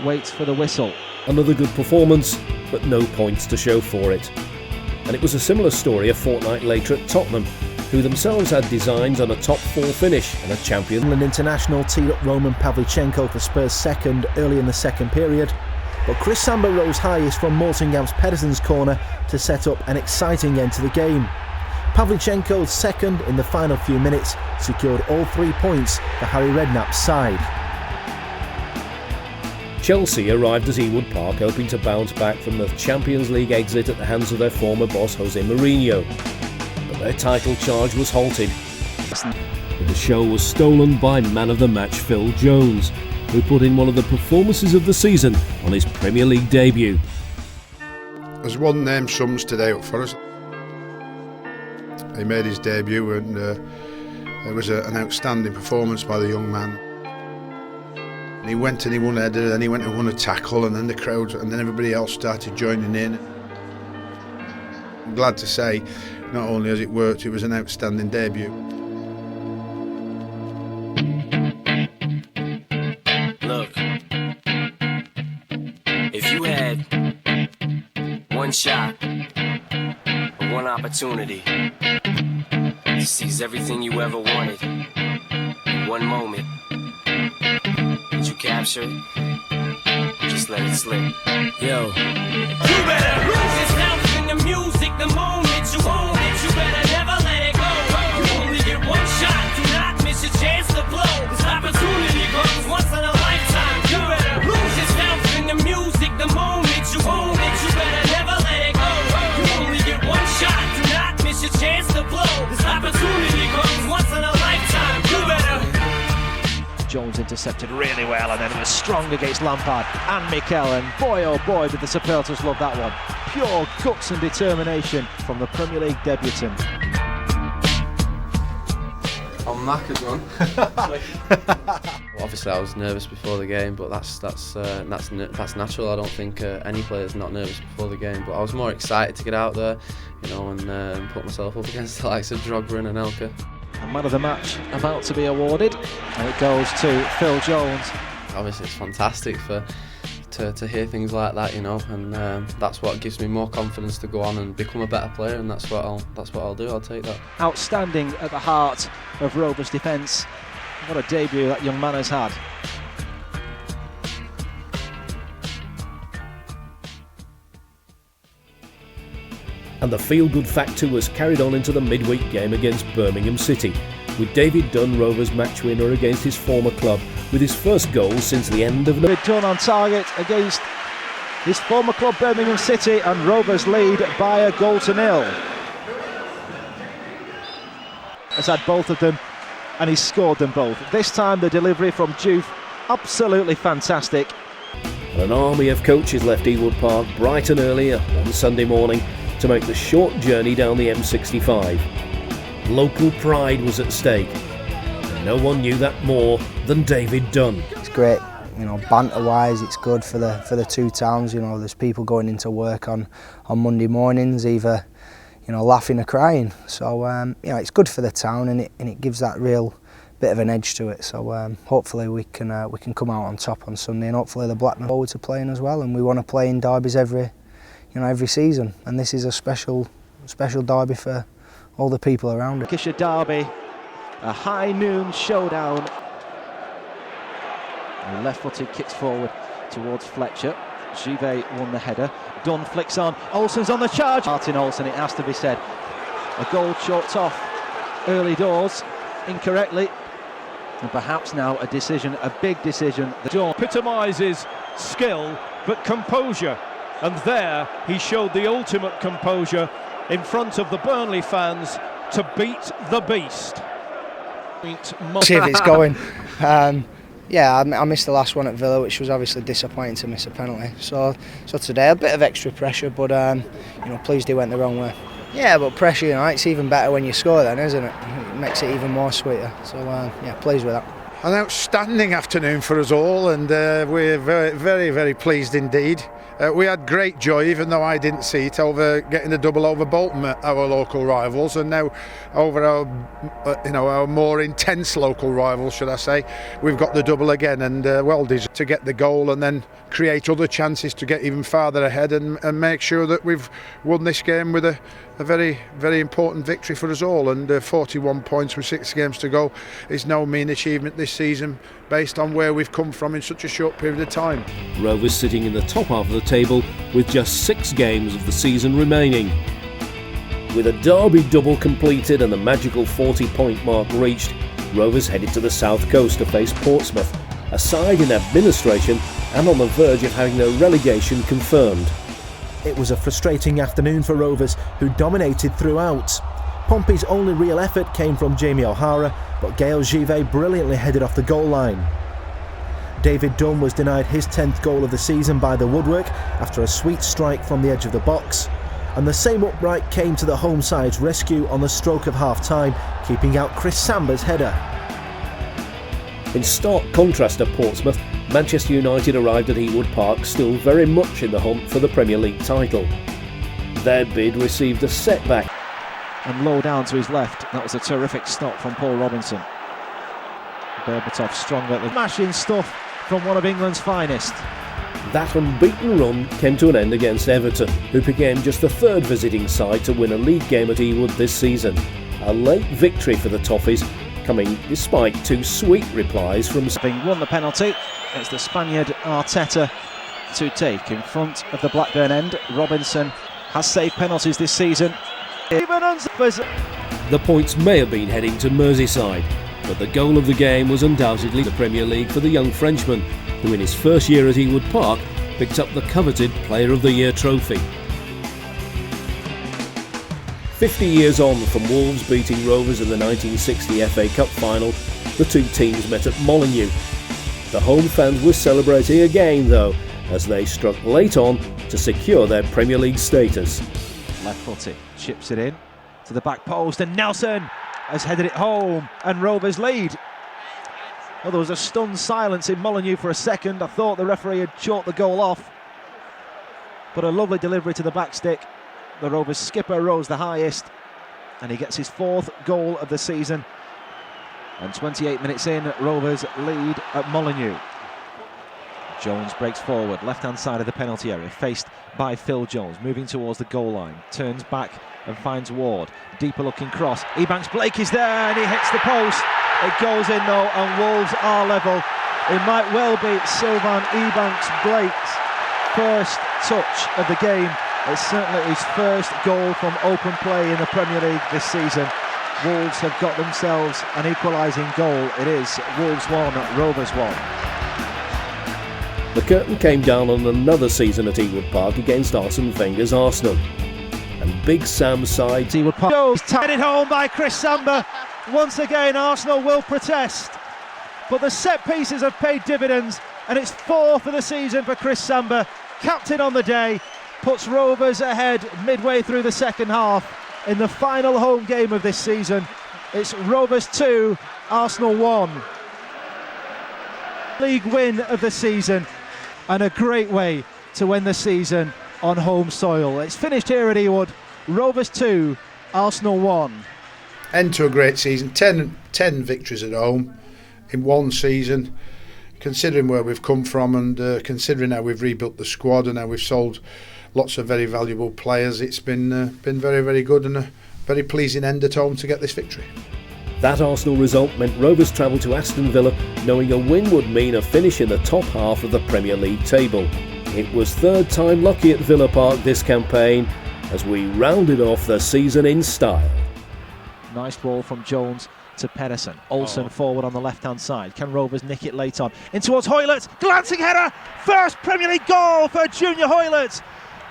waits for the whistle. Another good performance, but no points to show for it. And it was a similar story a fortnight later at Tottenham, who themselves had designs on a top 4 finish and a champion. England international teed up Roman Pavlyuchenko for Spurs second early in the second period, but Chris Samba rose highest from Mortingham's Pedersen's corner to set up an exciting end to the game. Pavlyuchenko's second in the final few minutes secured all 3 points for Harry Redknapp's side. Chelsea arrived at Ewood Park hoping to bounce back from the Champions League exit at the hands of their former boss Jose Mourinho. But their title charge was halted. The show was stolen by man of the match Phil Jones, who put in one of the performances of the season on his Premier League debut. There's one name sums today up for us. He made his debut and it was an outstanding performance by the young man. He went and he won a header, then he went and won a tackle, and then the crowd and then everybody else started joining in. I'm glad to say, not only has it worked, it was an outstanding debut. Look, if you had one shot, one opportunity to seize everything you ever wanted in one moment, would you capture it? Or just let it slip? Yo. You better lose yourself in the music the moment you own it. You better never let it go. You only get one shot. Do not miss your chance to blow. This opportunity comes once in a lifetime. You better lose yourself in the music the moment you own it. You better never let it go. You only get one shot. Do not miss your chance to blow. This opportunity comes once in a lifetime. You better. Jones intercepted really well, and then it was strong against Lampard and Mikel, and boy oh boy did the supporters love that one. Pure guts and determination from the Premier League debutant. I'm knackered, man. Obviously I was nervous before the game, but that's natural. I don't think any player's not nervous before the game, but I was more excited to get out there, you know, and put myself up against the likes of Drogba and Anelka. And man of the match about to be awarded, and it goes to Phil Jones. Obviously it's fantastic to hear things like that, you know, and that's what gives me more confidence to go on and become a better player, and that's what I'll do. I'll take that. Outstanding at the heart of Rovers' defence. What a debut that young man has had. And the feel-good factor was carried on into the midweek game against Birmingham City, with David Dunn, Rovers match winner against his former club, with his first goal since the end of David Dunn on target against his former club Birmingham City, and Rovers lead by 1-0. Has had both of them, and he's scored them both. This time the delivery from Juve, absolutely fantastic. An army of coaches left Ewood Park bright and early on Sunday morning to make the short journey down the M65. Local pride was at stake, and no one knew that more than David Dunn. It's great, you know, banter-wise, it's good for the two towns. You know, there's people going into work on Monday mornings, either, you know, laughing or crying. So you know, it's good for the town, and it gives that real bit of an edge to it. So hopefully we can come out on top on Sunday, and hopefully the Blackburn forwards are playing as well. And we want to play in derbies every season, and this is a special derby for all the people around it. Lancashire derby, a high noon showdown. And left-footed kicks forward towards Fletcher. Givet won the header. Dunn flicks on. Olsen's on the charge. Martin Olsen, it has to be said. A goal chalked off early doors incorrectly, and perhaps now a big decision. The Dawn epitomises skill but composure. And there he showed the ultimate composure in front of the Burnley fans to beat the beast. See if it's going. Yeah, I missed the last one at Villa, which was obviously disappointing to miss a penalty. So today a bit of extra pressure, but you know, pleased he went the wrong way. Yeah, but pressure, you know, it's even better when you score then, isn't it? It makes it even more sweeter. So yeah, pleased with that. An outstanding afternoon for us all, and we're very, very, very pleased indeed. We had great joy, even though I didn't see it, over getting the double over Bolton, our local rivals, and now over our more intense local rivals, should I say. We've got the double again, and well deserved to get the goal and then create other chances to get even farther ahead and make sure that we've won this game with a very, very important victory for us all. And 41 points with 6 games to go is no mean achievement this season, based on where we've come from in such a short period of time. Rovers sitting in the top half of the table with just 6 games of the season remaining. With a derby double completed and the magical 40-point mark reached, Rovers headed to the south coast to face Portsmouth, a side in administration and on the verge of having their relegation confirmed. It was a frustrating afternoon for Rovers, who dominated throughout. Pompey's only real effort came from Jamie O'Hara, but Gaël Givet brilliantly headed off the goal line. David Dunn was denied his 10th goal of the season by the woodwork after a sweet strike from the edge of the box. And the same upright came to the home side's rescue on the stroke of half-time, keeping out Chris Samber's header. In stark contrast to Portsmouth, Manchester United arrived at Ewood Park still very much in the hunt for the Premier League title. Their bid received a setback. And low down to his left, that was a terrific stop from Paul Robinson. Berbatov stronger than smashing stuff from one of England's finest. That unbeaten run came to an end against Everton, who became just the third visiting side to win a league game at Ewood this season. A late victory for the Toffees, coming despite two sweet replies from... Having won the penalty, it's the Spaniard Arteta to take in front of the Blackburn end. Robinson has saved penalties this season. The points may have been heading to Merseyside, but the goal of the game was undoubtedly the Premier League for the young Frenchman, who in his first year at Ewood Park picked up the coveted Player of the Year trophy. 50 years on from Wolves beating Rovers in the 1960 FA Cup final, the two teams met at Molineux. The home fans were celebrating again though, as they struck late on to secure their Premier League status. Left-footed, chips it in to the back post, and Nelson has headed it home, and Rovers lead. Well, there was a stunned silence in Molineux for a second. I thought the referee had chalked the goal off, but a lovely delivery to the back stick. The Rovers skipper rose the highest, and he gets his 4th goal of the season. And 28 minutes in, Rovers lead at Molineux. Jones breaks forward, left-hand side of the penalty area, faced by Phil Jones, moving towards the goal line, turns back and finds Ward. Deeper looking cross, Ebanks-Blake is there and he hits the post. It goes in though, and Wolves are level. It might well be Sylvain Ebanks-Blake's first touch of the game. It's certainly his first goal from open play in the Premier League this season. Wolves have got themselves an equalising goal. It is Wolves 1, Rovers 1. The curtain came down on another season at Ewood Park against Arsene Wenger's Arsenal. And Big Sam's side... Ewood Park is tied home by Chris Samber. Once again, Arsenal will protest. But the set pieces have paid dividends, and it's 4 for the season for Chris Samber. Captain on the day, puts Rovers ahead midway through the second half in the final home game of this season. It's Rovers 2, Arsenal 1. League win of the season, and a great way to end the season on home soil. It's finished here at Ewood. Rovers 2, Arsenal 1. End to a great season. 10 victories at home in one season. Considering where we've come from, and considering how we've rebuilt the squad and how we've sold lots of very valuable players, it's been very, very good, and a very pleasing end at home to get this victory. That Arsenal result meant Rovers travelled to Aston Villa, knowing a win would mean a finish in the top half of the Premier League table. It was third time lucky at Villa Park this campaign, as we rounded off the season in style. Nice ball from Jones to Pedersen. Olsen forward on the left-hand side. Can Rovers nick it late on? In towards Hoylett. Glancing header. First Premier League goal for Junior Hoylett.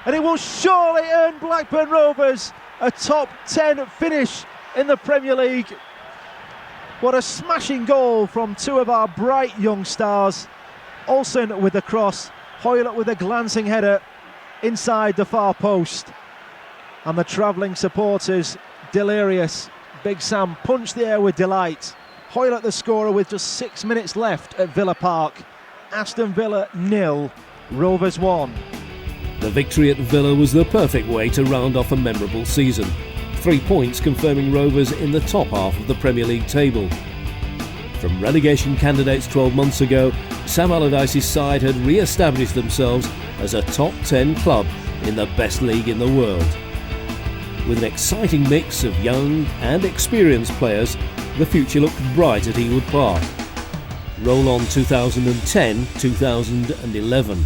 And it will surely earn Blackburn Rovers a top 10 finish in the Premier League. What a smashing goal from two of our bright young stars. Olsen with the cross. Hoylett with a glancing header inside the far post. And the travelling supporters delirious. Big Sam punched the air with delight. Hoylett the scorer with just 6 minutes left at Villa Park. Aston Villa 0, Rovers 1. The victory at Villa was the perfect way to round off a memorable season. 3 points confirming Rovers in the top half of the Premier League table. From relegation candidates 12 months ago, Sam Allardyce's side had re-established themselves as a top 10 club in the best league in the world. With an exciting mix of young and experienced players, the future looked bright at Ewood Park. Roll on 2010-2011.